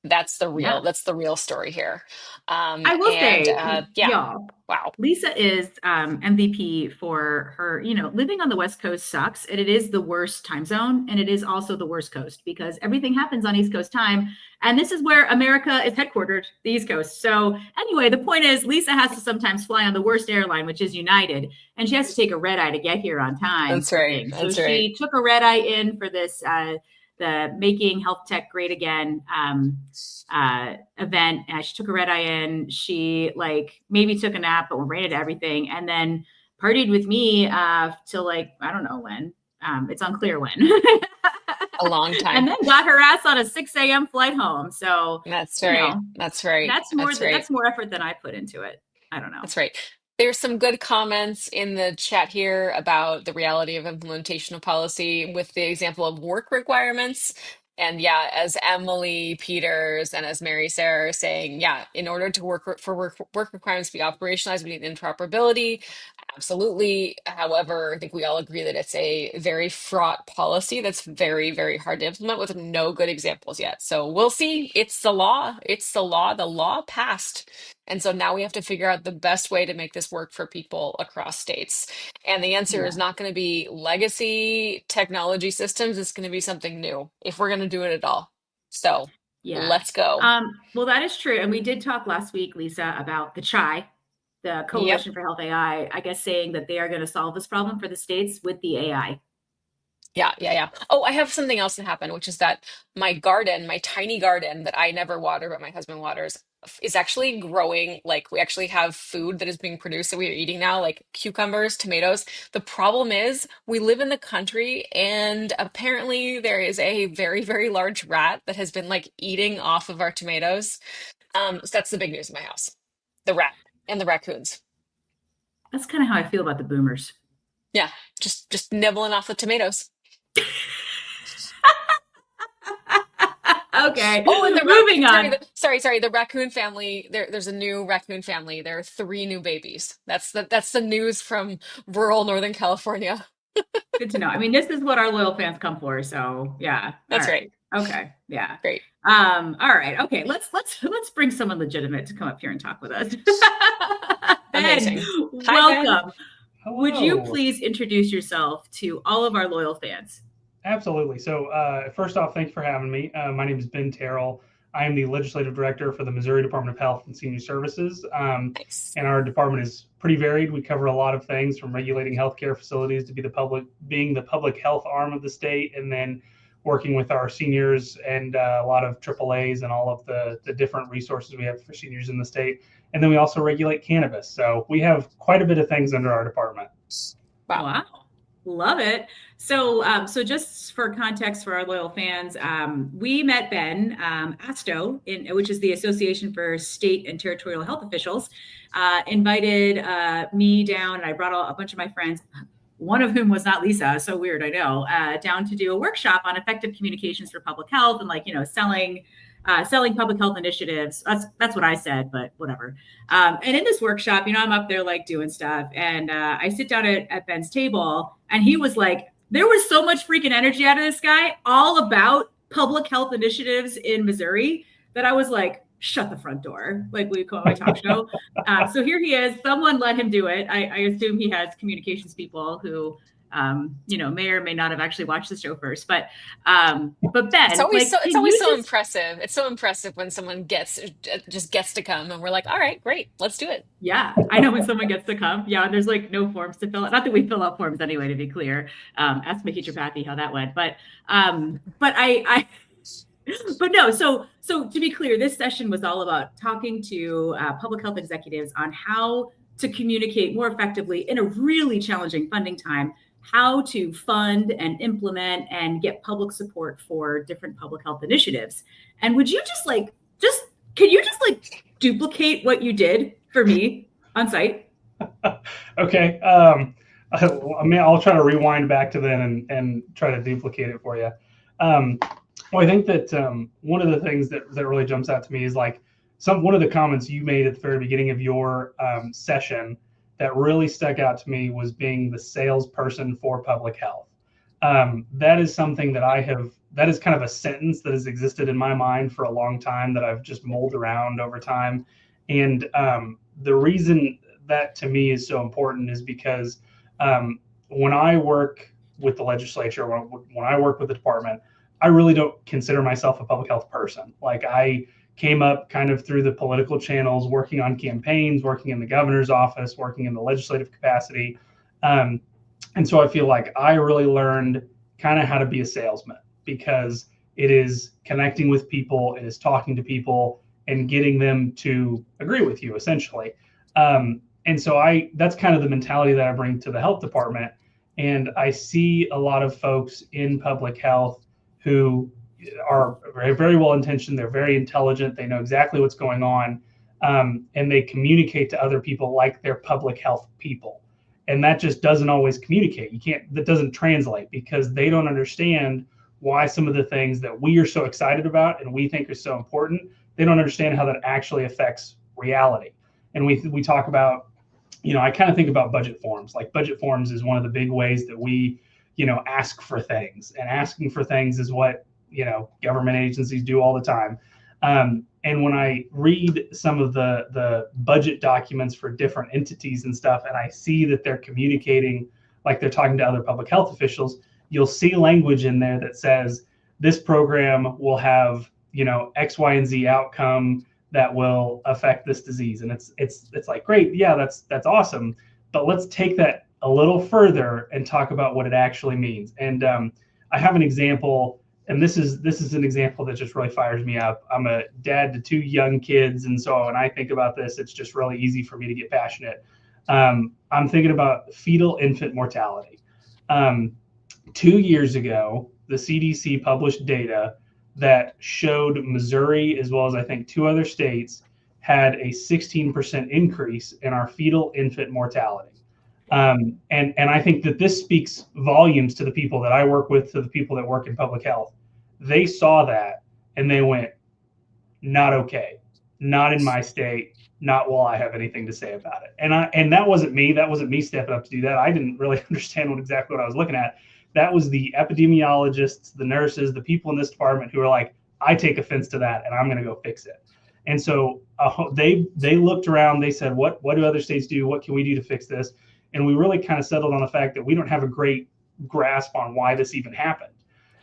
Yeah. That's the real story here. I will And say, yeah, y'all, wow. Lisa is MVP for her, living on the West Coast sucks. And it is the worst time zone. And it is also the worst coast because everything happens on East Coast time. And this is where America is headquartered, the East Coast. So anyway, the point is Lisa has to sometimes fly on the worst airline, which is United. And she has to take a red eye to get here on time. That's right. So That's right. she took a red eye in for this, the Making Health Tech Great Again event. She took a red eye in. She maybe took a nap, but ran into everything, and then partied with me till I don't know when. It's unclear when. A long time. And then got her ass on a 6 a.m. flight home. So that's right. That's right. That's more effort than I put into it. I don't know. That's right. There's some good comments in the chat here about the reality of implementation of policy with the example of work requirements. And yeah, as Emily Peters and as Mary Sarah are saying, yeah, in order to work requirements to be operationalized, we need interoperability. Absolutely. However, I think we all agree that it's a very fraught policy that's very, very hard to implement with no good examples yet. So we'll see. It's the law. It's the law. The law passed. And so now we have to figure out the best way to make this work for people across states. And the answer is not going to be legacy technology systems. It's going to be something new if we're going to do it at all. So let's go. Well, that is true. And we did talk last week, Lisa, about the CHAI, the Coalition for Health AI, I guess, saying that they are going to solve this problem for the states with the AI. Yeah. Oh, I have something else that happened, which is that my garden, my tiny garden that I never water, but my husband waters, is actually growing. Like we actually have food that is being produced that we are eating now, like cucumbers, tomatoes. The problem is we live in the country and apparently there is a very, very large rat that has been like eating off of our tomatoes. So that's the big news in my house. The rat and the raccoons. That's kind of how I feel about the boomers. Yeah, just nibbling off the tomatoes. Okay. Oh, and moving on. Sorry. The raccoon family. There's a new raccoon family. There are 3 new babies. That's the news from rural Northern California. Good to know. I mean, this is what our loyal fans come for. So yeah, that's right. Okay, yeah, great. All right. Okay, let's bring someone legitimate to come up here and talk with us. Amazing. Ben, Hi, welcome. Hello. Would you please introduce yourself to all of our loyal fans? Absolutely. So first off, thanks for having me. My name is Ben Terrell. I am the Legislative Director for the Missouri Department of Health and Senior Services. Nice. And our department is pretty varied. We cover a lot of things from regulating healthcare facilities to being the public health arm of the state, and then working with our seniors and a lot of AAAs and all of the different resources we have for seniors in the state. And then we also regulate cannabis. So we have quite a bit of things under our department. Wow. Love it. So just for context for our loyal fans, we met Ben, ASTO, which is the Association for State and Territorial Health Officials, invited me down, and I brought a bunch of my friends, one of whom was not Lisa, so weird, I know, down to do a workshop on effective communications for public health and selling public health initiatives. That's what I said, but whatever. And in this workshop, I'm up there doing stuff, and I sit down at Ben's table, and he was like, there was so much freaking energy out of this guy, all about public health initiatives in Missouri, that I was like, shut the front door, like we call my talk show. So here he is. Someone let him do it. I assume he has communications people who may or may not have actually watched the show first, but Ben, it's always so impressive. It's so impressive when someone gets to come, and we're like, all right, great, let's do it. Yeah, I know when someone gets to come. Yeah, and there's no forms to fill out. Not that we fill out forms anyway, to be clear. Ask Mickey Tripathi how that went, but no. So to be clear, this session was all about talking to public health executives on how to communicate more effectively in a really challenging funding time, how to fund and implement and get public support for different public health initiatives. And would you can you just duplicate what you did for me on site? Okay. I mean, I'll try to rewind back to then and try to duplicate it for you. Well, I think that one of the things that really jumps out to me is like one of the comments you made at the very beginning of your session that really stuck out to me was being the salesperson for public health. That is something that that is kind of a sentence that has existed in my mind for a long time that I've just mulled around over time. And the reason that to me is so important is because when I work with the legislature, when I work with the department, I really don't consider myself a public health person. Like I came up kind of through the political channels, working on campaigns, working in the governor's office, working in the legislative capacity. And so I feel like I really learned kind of how to be a salesman because it is connecting with people, it is talking to people and getting them to agree with you essentially. And so that's kind of the mentality that I bring to the health department. And I see a lot of folks in public health who are very, very well intentioned. They're very intelligent. They know exactly what's going on. And they communicate to other people like they're public health people. And that just doesn't always communicate. That doesn't translate because they don't understand why some of the things that we are so excited about and we think are so important, they don't understand how that actually affects reality. And we talk about, I kind of think about budget forms. Like budget forms is one of the big ways that we, ask for things. And asking for things is what, government agencies do all the time. And when I read some of the budget documents for different entities and stuff, and I see that they're communicating like they're talking to other public health officials, you'll see language in there that says this program will have, X, Y, and Z outcome that will affect this disease. And it's like, great, yeah, that's awesome. But let's take that a little further and talk about what it actually means. And I have an example. And this is an example that just really fires me up. I'm a dad to 2 young kids. And so when I think about this, it's just really easy for me to get passionate. I'm thinking about fetal infant mortality. 2 years ago, the CDC published data that showed Missouri, as well as I think 2 other states, had a 16% increase in our fetal infant mortality. And I think that this speaks volumes to the people that I work with, to the people that work in public health. They saw that and they went, not okay, not in my state, not while I have anything to say about it. And that wasn't me. That wasn't me stepping up to do that. I didn't really understand exactly what I was looking at. That was the epidemiologists, the nurses, the people in this department who are like, I take offense to that and I'm going to go fix it. And so they looked around, they said, what do other states do? What can we do to fix this? And we really kind of settled on the fact that we don't have a great grasp on why this even happened.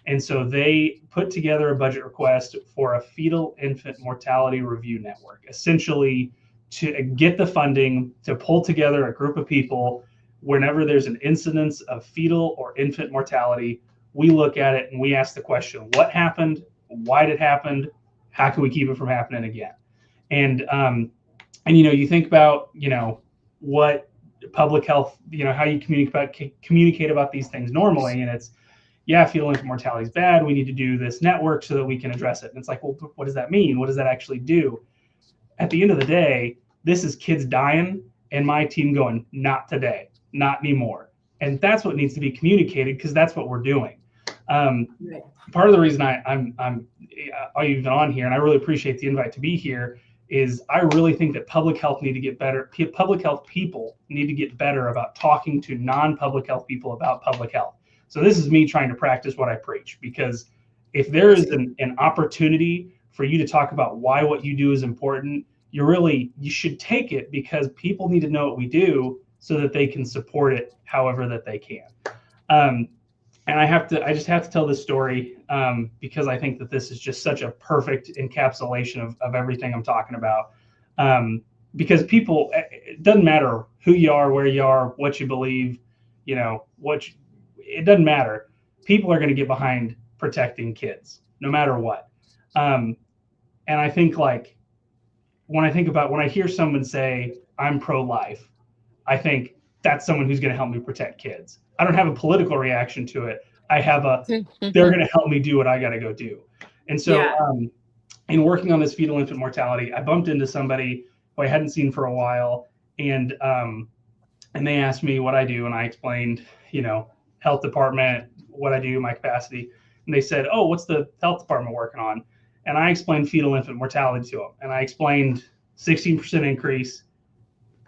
And so they put together a budget request for a fetal infant mortality review network, essentially to get the funding to pull together a group of people. Whenever there's an incidence of fetal or infant mortality, we look at it and we ask the question, what happened? Why did it happen? How can we keep it from happening again? And you think about, what public health, how you communicate about these things normally. And it's, yeah, fetal infant mortality is bad. We need to do this network so that we can address it. And it's like, well, what does that mean? What does that actually do? At the end of the day, this is kids dying and my team going, not today, not anymore. And that's what needs to be communicated because that's what we're doing. Right. Part of the reason I'm even on here, and I really appreciate the invite to be here, is I really think that public health need to get better. Public health people need to get better about talking to non-public health people about public health. So this is me trying to practice what I preach, because if there is an opportunity for you to talk about why what you do is important, you should take it, because people need to know what we do so that they can support it however that they can. And I just have to tell this story because I think that this is just such a perfect encapsulation of everything I'm talking about. Because people, it doesn't matter who you are, where you are, what you believe, it doesn't matter. People are going to get behind protecting kids, no matter what. And I think when I hear someone say, I'm pro-life, I think that's someone who's going to help me protect kids. I don't have a political reaction to it. I have they're going to help me do what I got to go do. And so in working on this fetal infant mortality, I bumped into somebody who I hadn't seen for a while, and they asked me what I do, and I explained, health department, what I do, my capacity, and they said, "Oh, what's the health department working on?" And I explained fetal infant mortality to them, and I explained 16% increase.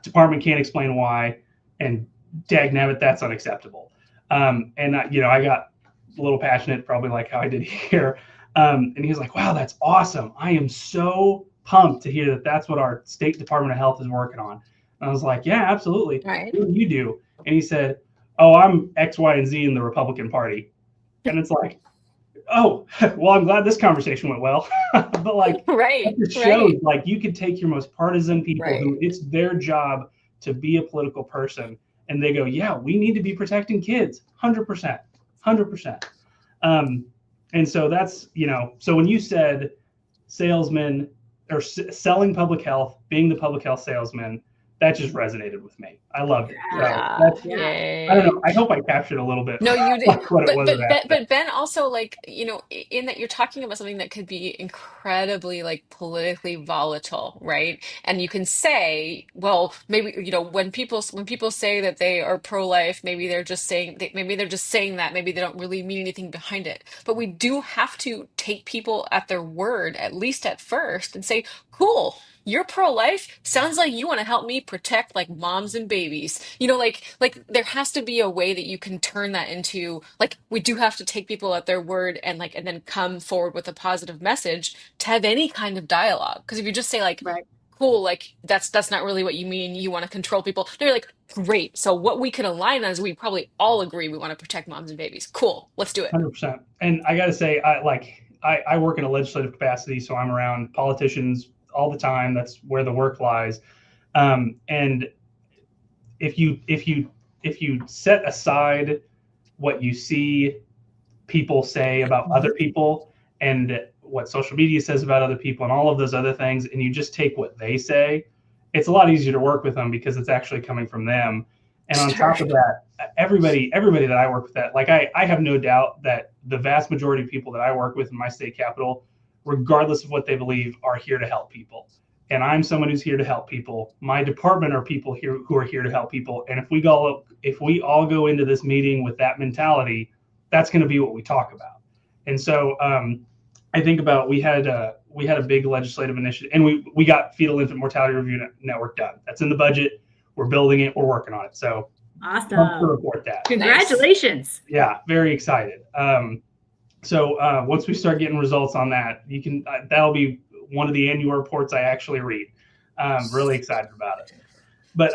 Department can't explain why, and dagnabbit, that's unacceptable. And I got a little passionate, probably like how I did here. And he was like, "Wow, that's awesome! I am so pumped to hear that that's what our state Department of Health is working on." And I was like, "Yeah, absolutely. Right. What do you do?" And he said, "Oh, I'm X, Y, and Z in the Republican Party." And it's like, oh, well, I'm glad this conversation went well. But like, Right. it shows like you could take your most partisan people who it's their job to be a political person, and they go, "Yeah, we need to be protecting kids, 100%, 100%." And so that's, so when you said salesman or selling public health, being the public health salesman, that just resonated with me. I loved it. So I don't know. I hope I captured a little bit. No, you did. What it was. But Ben also, like, in that you're talking about something that could be incredibly like politically volatile, right? And you can say, well, maybe, when people say that they are pro-life, maybe they're just saying that, maybe they don't really mean anything behind it. But we do have to take people at their word, at least at first, and say, cool. You're pro-life. Sounds like you want to help me protect like moms and babies. Like there has to be a way that you can turn that into, like, we do have to take people at their word and then come forward with a positive message to have any kind of dialogue. Because if you just say like, cool, like that's not really what you mean. You want to control people. No, you're like, great. So what we can align on is we probably all agree we want to protect moms and babies. Cool. Let's do it. 100%. And I got to say, I work in a legislative capacity, so I'm around politicians all the time. That's where the work lies. And if you set aside what you see people say about other people and what social media says about other people and all of those other things, and you just take what they say, it's a lot easier to work with them because it's actually coming from them. And on top of that, everybody that I work with, that, like, I have no doubt that the vast majority of people that I work with in my state capital, regardless of what they believe, are here to help people. And I'm someone who's here to help people. My department are people here who are here to help people. And if we all go into this meeting with that mentality, that's going to be what we talk about. And so I think about, we had a big legislative initiative, and we got Fetal Infant Mortality Review Network done. That's in the budget. We're building it. We're working on it. So awesome. To report that. Congratulations. Yeah, very excited. So once we start getting results on that, you can that'll be one of the annual reports I actually read. Really excited about it. But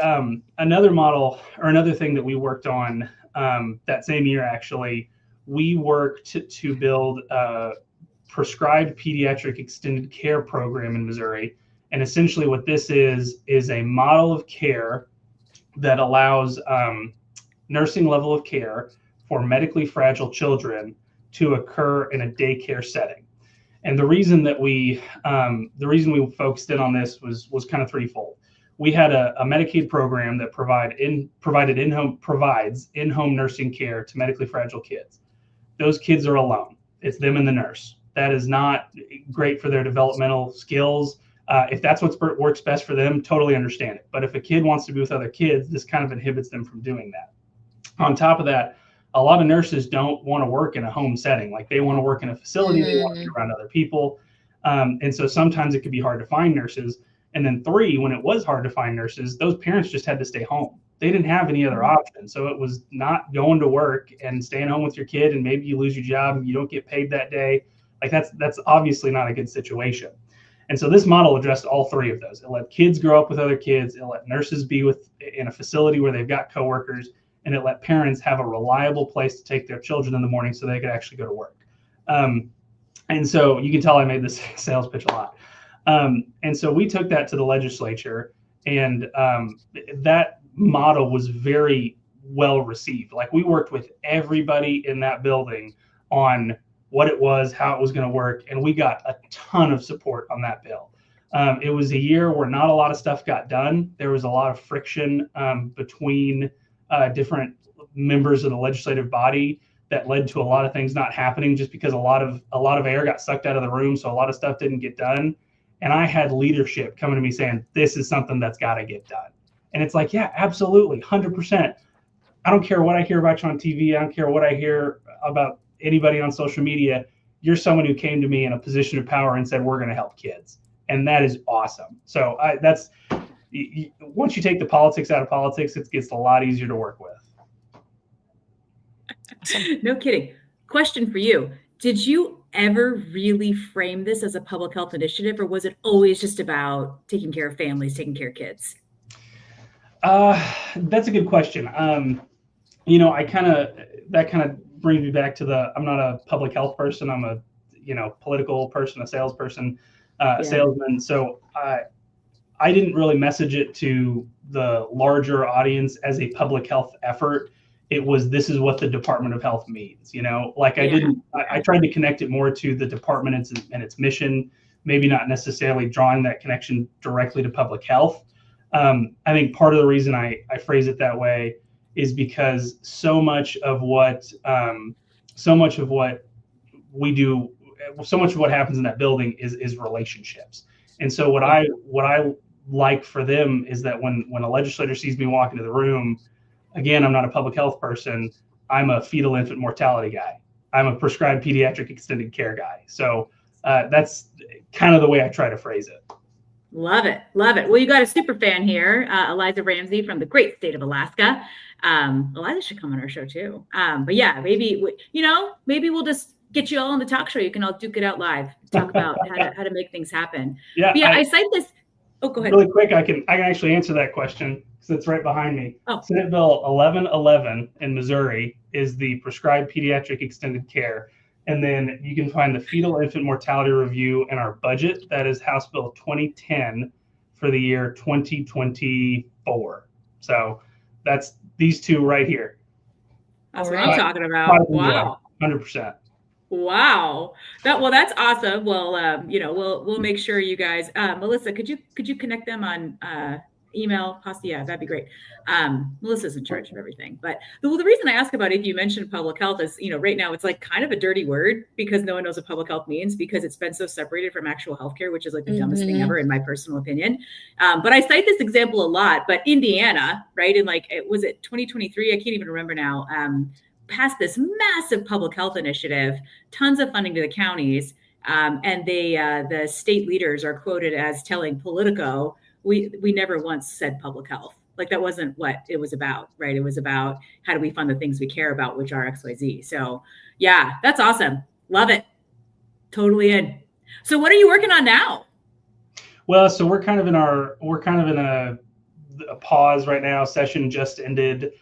another model, or another thing that we worked on that same year, actually, we worked to build a prescribed pediatric extended care program in Missouri. And essentially what this is a model of care that allows nursing level of care for medically fragile children to occur in a daycare setting. And the reason we focused in on this was kind of threefold. We had a Medicaid program that provides in-home nursing care to medically fragile kids. Those kids are alone. It's them and the nurse. That is not great for their developmental skills. If that's what works best for them, totally understand it. But if a kid wants to be with other kids, this kind of inhibits them from doing that. On top of that, a lot of nurses don't want to work in a home setting. Like, they want to work in a facility, they want to be around other people. And so sometimes it could be hard to find nurses. And then 3, when it was hard to find nurses, those parents just had to stay home. They didn't have any other option. So it was not going to work and staying home with your kid, and maybe you lose your job and you don't get paid that day. Like, that's obviously not a good situation. And so this model addressed all 3 of those. It let kids grow up with other kids. It let nurses be in a facility where they've got coworkers, and it let parents have a reliable place to take their children in the morning so they could actually go to work. And so you can tell I made this sales pitch a lot. And so we took that to the legislature, and that model was very well received. Like, we worked with everybody in that building on what it was, how it was going to work, and we got a ton of support on that bill. It was a year where not a lot of stuff got done. There was a lot of friction between different members of the legislative body that led to a lot of things not happening, just because a lot of air got sucked out of the room, so a lot of stuff didn't get done. And I had leadership coming to me saying, this is something that's got to get done. And it's like, yeah, absolutely, 100%. I don't care what I hear about you on TV. I don't care what I hear about anybody on social media. You're someone who came to me in a position of power and said, we're going to help kids. And that is awesome. So once you take the politics out of politics, it gets a lot easier to work with. No kidding. Question for you. Did you ever really frame this as a public health initiative, or was it always just about taking care of families, taking care of kids? That's a good question. That kind of brings me back to I'm not a public health person. I'm a, political person, a salesperson, salesman. So I didn't really message it to the larger audience as a public health effort. It was, this is what the Department of Health means, I tried to connect it more to the department and its mission, maybe not necessarily drawing that connection directly to public health. I think part of the reason I phrase it that way is because so much of what we do, so much of what happens in that building is relationships. And so what I like for them is that when a legislator sees me walk into the room, again, I'm not a public health person. I'm a fetal infant mortality guy. I'm a prescribed pediatric extended care guy. So that's kind of the way I try to phrase it. Love it. Love it. Well, you got a super fan here, Eliza Ramsey from the great state of Alaska. Eliza should come on our show too. But yeah, maybe we'll just get you all on the talk show. You can all duke it out live, talk about how to make things happen. Yeah. But yeah, I cite this. Oh, go ahead. Really quick, I can actually answer that question because it's right behind me. Oh. Senate Bill 1111 in Missouri is the prescribed pediatric extended care. And then you can find the fetal infant mortality review in our budget. That is House Bill 2010 for the year 2024. So that's these two right here. That's what I'm talking about. Wow. 100%. Wow. That's awesome. Well, we'll make sure you guys, Melissa, could you connect them on email? Yeah, that'd be great. Melissa's in charge of everything. But the reason I ask about it, you mentioned public health is, right now it's like kind of a dirty word because no one knows what public health means because it's been so separated from actual healthcare, which is like the dumbest thing ever in my personal opinion. But I cite this example a lot, but Indiana, right? And was it 2023? I can't even remember now. Passed this massive public health initiative, tons of funding to the counties. And the state leaders are quoted as telling Politico, we never once said public health. Like that wasn't what it was about, right? It was about how do we fund the things we care about, which are XYZ. So yeah, that's awesome. Love it. Totally in. So what are you working on now? Well, so we're kind of in a pause right now. Session just ended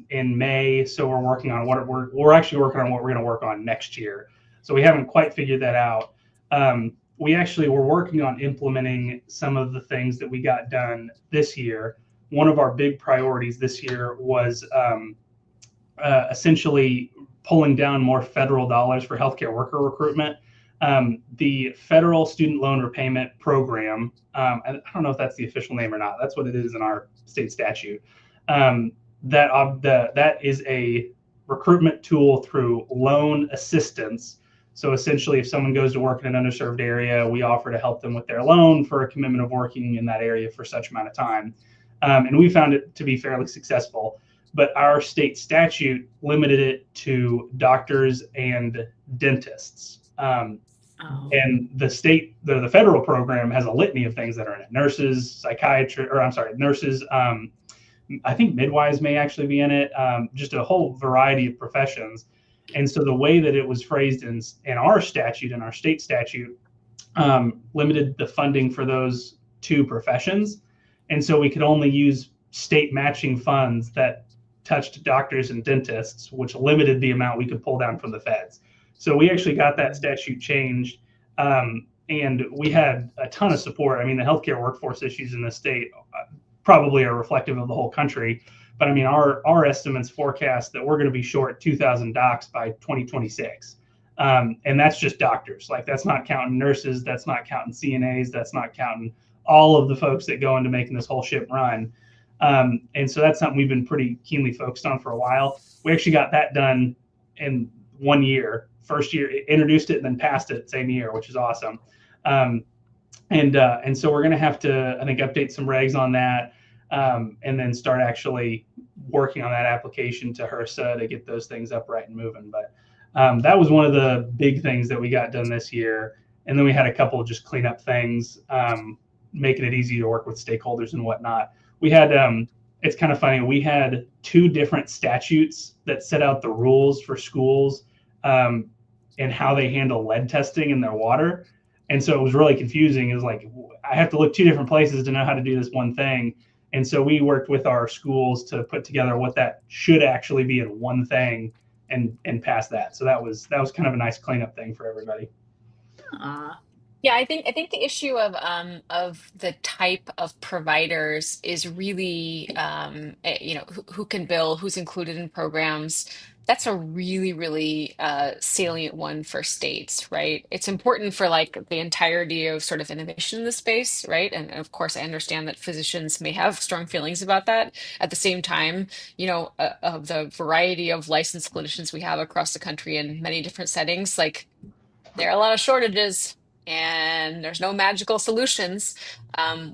in May. So we're working on we're actually working on what we're going to work on next year. So we haven't quite figured that out. We actually were working on implementing some of the things that we got done this year. One of our big priorities this year was essentially pulling down more federal dollars for healthcare worker recruitment. The federal student loan repayment program, I don't know if that's the official name or not. That's what it is in our state statute. That is a recruitment tool through loan assistance. So essentially, if someone goes to work in an underserved area, we offer to help them with their loan for a commitment of working in that area for such amount of time. And we found it to be fairly successful. But our state statute limited it to doctors and dentists. And the federal program has a litany of things that are in it. Nurses, nurses, I think midwives may actually be in it, just a whole variety of professions. And so the way that it was phrased in our statute, in our state statute, limited the funding for those two professions. And so we could only use state matching funds that touched doctors and dentists, which limited the amount we could pull down from the feds. So we actually got that statute changed. And we had a ton of support. I mean, the healthcare workforce issues in the state probably are reflective of the whole country. But I mean, our estimates forecast that we're going to be short 2,000 docs by 2026. And that's just doctors. Like, that's not counting nurses, that's not counting CNAs, that's not counting all of the folks that go into making this whole ship run. And so that's something we've been pretty keenly focused on for a while. We actually got that done in 1 year. First year, introduced it and then passed it same year, which is awesome. And so we're going to have to, I think, update some regs on that, and then start actually working on that application to HRSA to get those things upright and moving. But that was one of the big things that we got done this year. And then we had a couple of just cleanup things, making it easy to work with stakeholders and whatnot. We had, it's kind of funny, we had 2 different statutes that set out the rules for schools and how they handle lead testing in their water. And so it was really confusing. It was like, I have to look 2 different places to know how to do this one thing. And so we worked with our schools to put together what that should actually be in one thing and pass that. So that was kind of a nice cleanup thing for everybody. Yeah, I think the issue of the type of providers is really you know, who can bill, who's included in programs. That's a really salient one for states, right? It's important for like the entirety of sort of innovation in the space, right? And of course, I understand that physicians may have strong feelings about that. At the same time, you know, of the variety of licensed clinicians we have across the country in many different settings, like there are a lot of shortages and there's no magical solutions.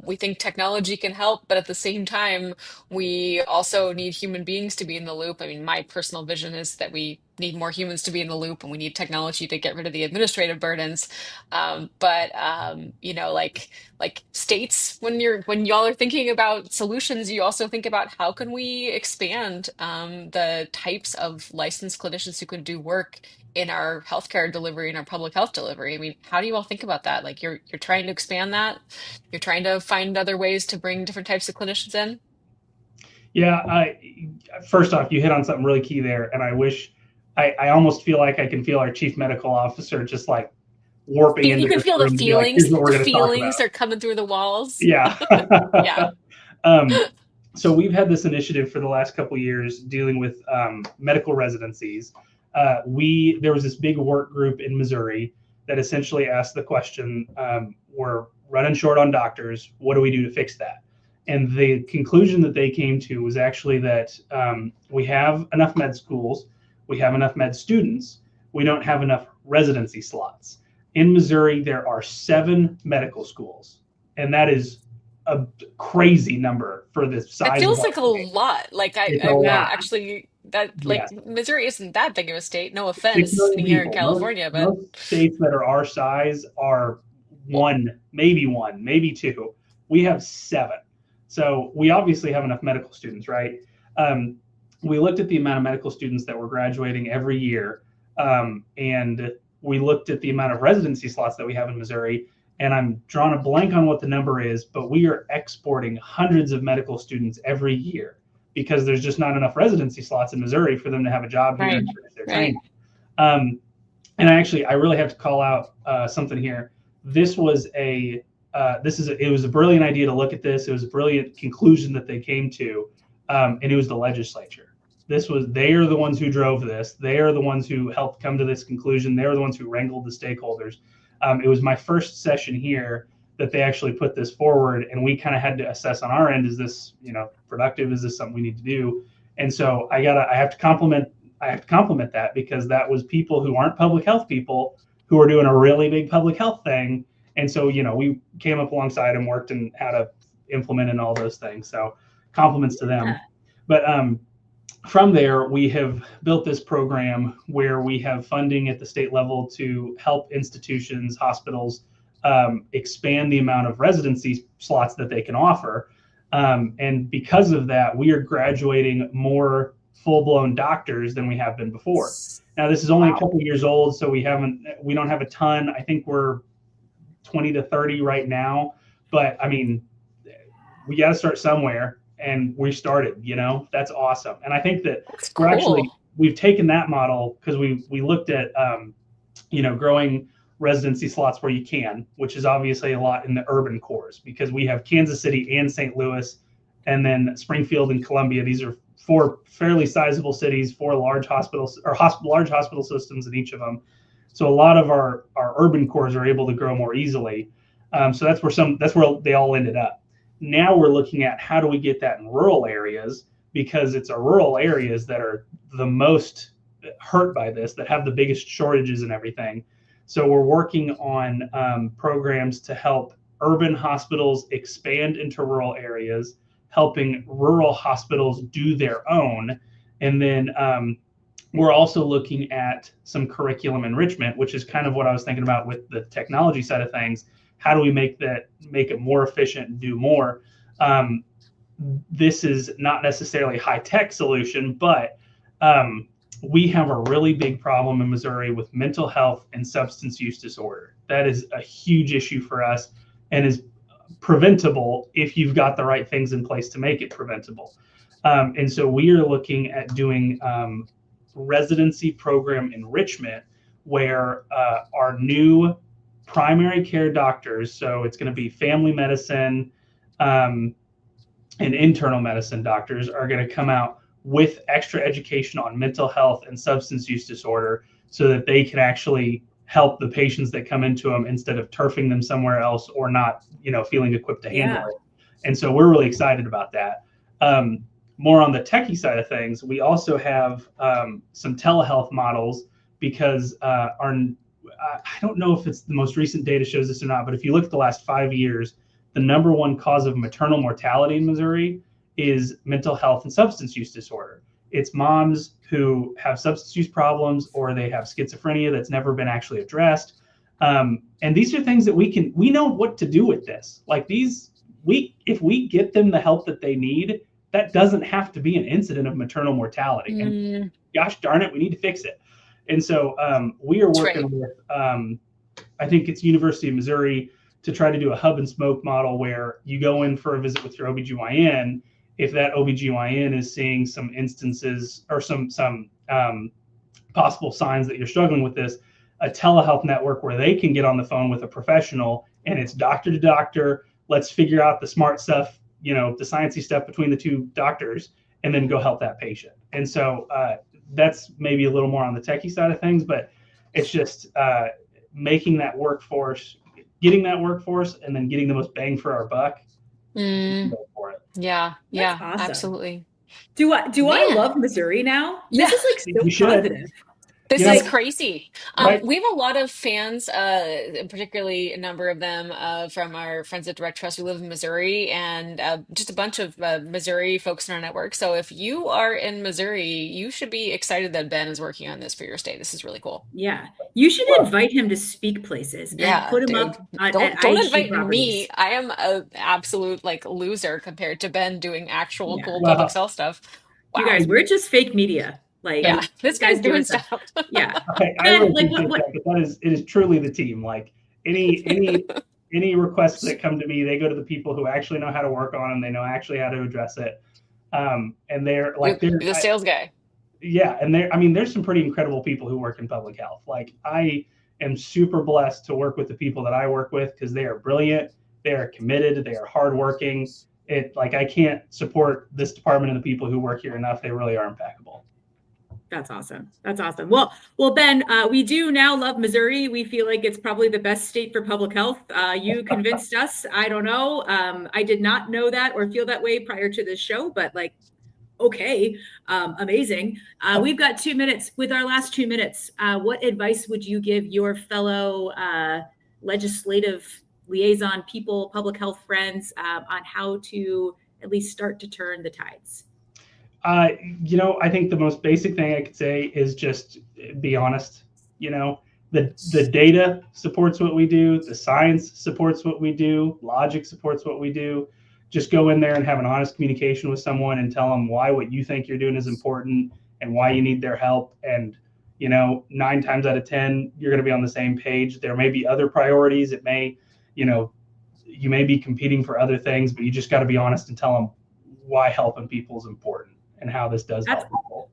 We think technology can help, but at the same time, we also need human beings to be in the loop. I mean, my personal vision is that we need more humans to be in the loop and we need technology to get rid of the administrative burdens. You know, like states, when y'all are thinking about solutions, you also think about how can we expand the types of licensed clinicians who can do work in our healthcare delivery and our public health delivery. I mean, how do you all think about that? Like you're trying to expand that? You're trying to find other ways to bring different types of clinicians in? Yeah, first off, you hit on something really key there, and I wish I almost feel like I can feel our chief medical officer just like warping into You can this feel the room and be like, here's feelings. what we're The going to talk about. feelings are coming through the walls. Yeah. Yeah. So we've had this initiative for the last couple of years dealing with medical residencies. There was this big work group in Missouri that essentially asked the question, we're running short on doctors. What do we do to fix that? And the conclusion that they came to was actually that we have enough med schools, we have enough med students, we don't have enough residency slots. In Missouri, there are 7 medical schools, and that is a crazy number for the size. That feels like a lot. Like I'm lot. actually that like Yeah. Missouri isn't that big of a state. No 6 offense, million sitting here in people. California, but Most states that are our size are one, maybe 2. We have 7. So we obviously have enough medical students, right? We looked at the amount of medical students that were graduating every year, and we looked at the amount of residency slots that we have in Missouri, and I'm drawing a blank on what the number is, but we are exporting hundreds of medical students every year because there's just not enough residency slots in Missouri for them to have a job here and finish their training. And I really have to call out something here. This was it was a brilliant idea to look at this. It was a brilliant conclusion that they came to, and it was the legislature. They are the ones who drove this. They are the ones who helped come to this conclusion. They were the ones who wrangled the stakeholders. It was my first session here that they actually put this forward, and we kind of had to assess on our end, is this, productive? Is this something we need to do? And so I have to compliment that, because that was people who aren't public health people who are doing a really big public health thing. And so, we came up alongside them, worked and how to implement and all those things. So compliments to them. But from there, we have built this program where we have funding at the state level to help institutions, hospitals, expand the amount of residency slots that they can offer. And because of that, we are graduating more full-blown doctors than we have been before. Now, this is only a couple years old, so we don't have a ton. I think we're 20 to 30 right now, but I mean, we got to start somewhere, and we started, that's awesome. And I think that we've taken that model, because we looked at, growing residency slots where you can, which is obviously a lot in the urban cores, because we have Kansas City and St. Louis, and then Springfield and Columbia. These are 4 fairly sizable cities, 4 large hospitals, or large hospital systems in each of them. So a lot of our urban cores are able to grow more easily. So that's where they all ended up. Now we're looking at how do we get that in rural areas, because it's our rural areas that are the most hurt by this, that have the biggest shortages and everything. So we're working on programs to help urban hospitals expand into rural areas, helping rural hospitals do their own. And then we're also looking at some curriculum enrichment, which is kind of what I was thinking about with the technology side of things. How do we make it more efficient and do more? This is not necessarily a high-tech solution, but we have a really big problem in Missouri with mental health and substance use disorder. That is a huge issue for us and is preventable if you've got the right things in place to make it preventable. And so we are looking at doing residency program enrichment, where our new primary care doctors, so it's going to be family medicine and internal medicine doctors, are going to come out with extra education on mental health and substance use disorder, so that they can actually help the patients that come into them instead of turfing them somewhere else or not, feeling equipped to handle it. And so we're really excited about that. More on the techie side of things, we also have some telehealth models, because I don't know if it's the most recent data shows this or not, but if you look at the last 5 years, the number one cause of maternal mortality in Missouri is mental health and substance use disorder. It's moms who have substance use problems, or they have schizophrenia that's never been actually addressed. And these are things that we know what to do with this. Like if we get them the help that they need, that doesn't have to be an incident of maternal mortality. And gosh darn it, we need to fix it. And so we are working with, I think it's University of Missouri, to try to do a hub and spoke model where you go in for a visit with your OBGYN. If that OBGYN is seeing some instances or some possible signs that you're struggling with this, a telehealth network where they can get on the phone with a professional, and it's doctor to doctor. Let's figure out the smart stuff, the sciencey stuff between the two doctors, and then go help that patient. And so that's maybe a little more on the techie side of things, but it's just getting that workforce, and then getting the most bang for our buck. For it. Yeah, Awesome. absolutely. Do I love Missouri now? This is like so positive. This is crazy. Right. We have a lot of fans, and particularly a number of them from our friends at Direct Trust who live in Missouri, and just a bunch of Missouri folks in our network. So if you are in Missouri, you should be excited that Ben is working on this for your state. This is really cool. Yeah. You should invite him to speak places and put him up Don't invite me. I am an absolute loser compared to Ben doing actual cool public health stuff. Wow. You guys, we're just fake media. This guy's doing stuff. Yeah. I really appreciate that, but it is truly the team. Like any requests that come to me, they go to the people who actually know how to work on them. They know actually how to address it. And they're the sales guy. Yeah. And there's some pretty incredible people who work in public health. Like, I am super blessed to work with the people that I work with, because they are brilliant. They are committed. They are hardworking. I can't support this department and the people who work here enough. They really are impeccable. That's awesome. Well, Ben, we do now love Missouri. We feel like it's probably the best state for public health. You convinced us. I don't know. I did not know that or feel that way prior to this show, but okay. Amazing. We've got 2 minutes. With our last 2 minutes, what advice would you give your fellow legislative liaison people, public health friends, on how to at least start to turn the tides? I think the most basic thing I could say is just be honest. The data supports what we do. The science supports what we do. Logic supports what we do. Just go in there and have an honest communication with someone and tell them why what you think you're doing is important and why you need their help. And, 9 times out of 10, you're going to be on the same page. There may be other priorities. It may, you may be competing for other things, but you just got to be honest and tell them why helping people is important and how this does help people.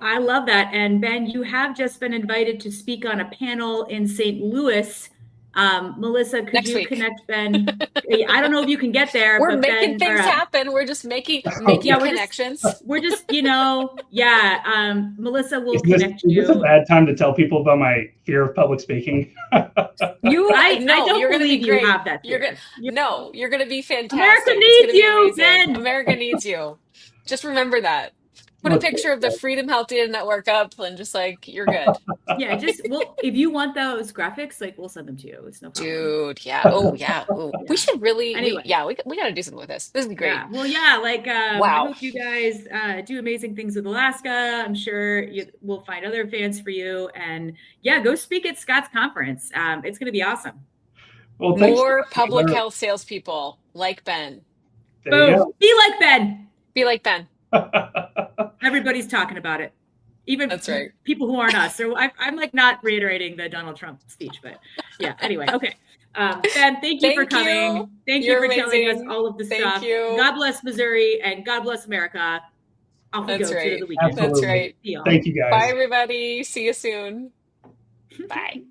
I love that. And Ben, you have just been invited to speak on a panel in St. Louis Melissa, could Next you week. connect Ben? I don't know if you can get there. We're but making Ben, things happen. We're just making connections. We're just, Melissa will Is this connect a you. bad time to tell people about my fear of public speaking? I don't believe you have that fear. You're gonna be fantastic. America It's gonna needs be you, amazing. Ben. America needs you. Just remember that. Put a picture of the Freedom Health Data Network up and just like, you're good. Yeah, if you want those graphics, like we'll send them to you. It's no problem. Dude, yeah. Oh, yeah. Ooh. We should really, Anyway. we got to do something with this. This would be great. Yeah. Well, yeah, I Wow. hope you guys do amazing things with Alaska. I'm sure we'll find other fans for you. And yeah, go speak at Scott's conference. It's going to be awesome. Well, more public health salespeople like Ben. There you go. Be like Ben. Be like Ben. Everybody's talking about it. Even that's right. People who aren't us. So I'm like not reiterating the Donald Trump speech, but yeah. Anyway, okay. Ben, thank you for coming. Thank you for telling us all of the stuff. Thank you. God bless Missouri and God bless America. Off we go to the weekend. Absolutely. That's right. Thank you guys. Bye, everybody. See you soon. Bye.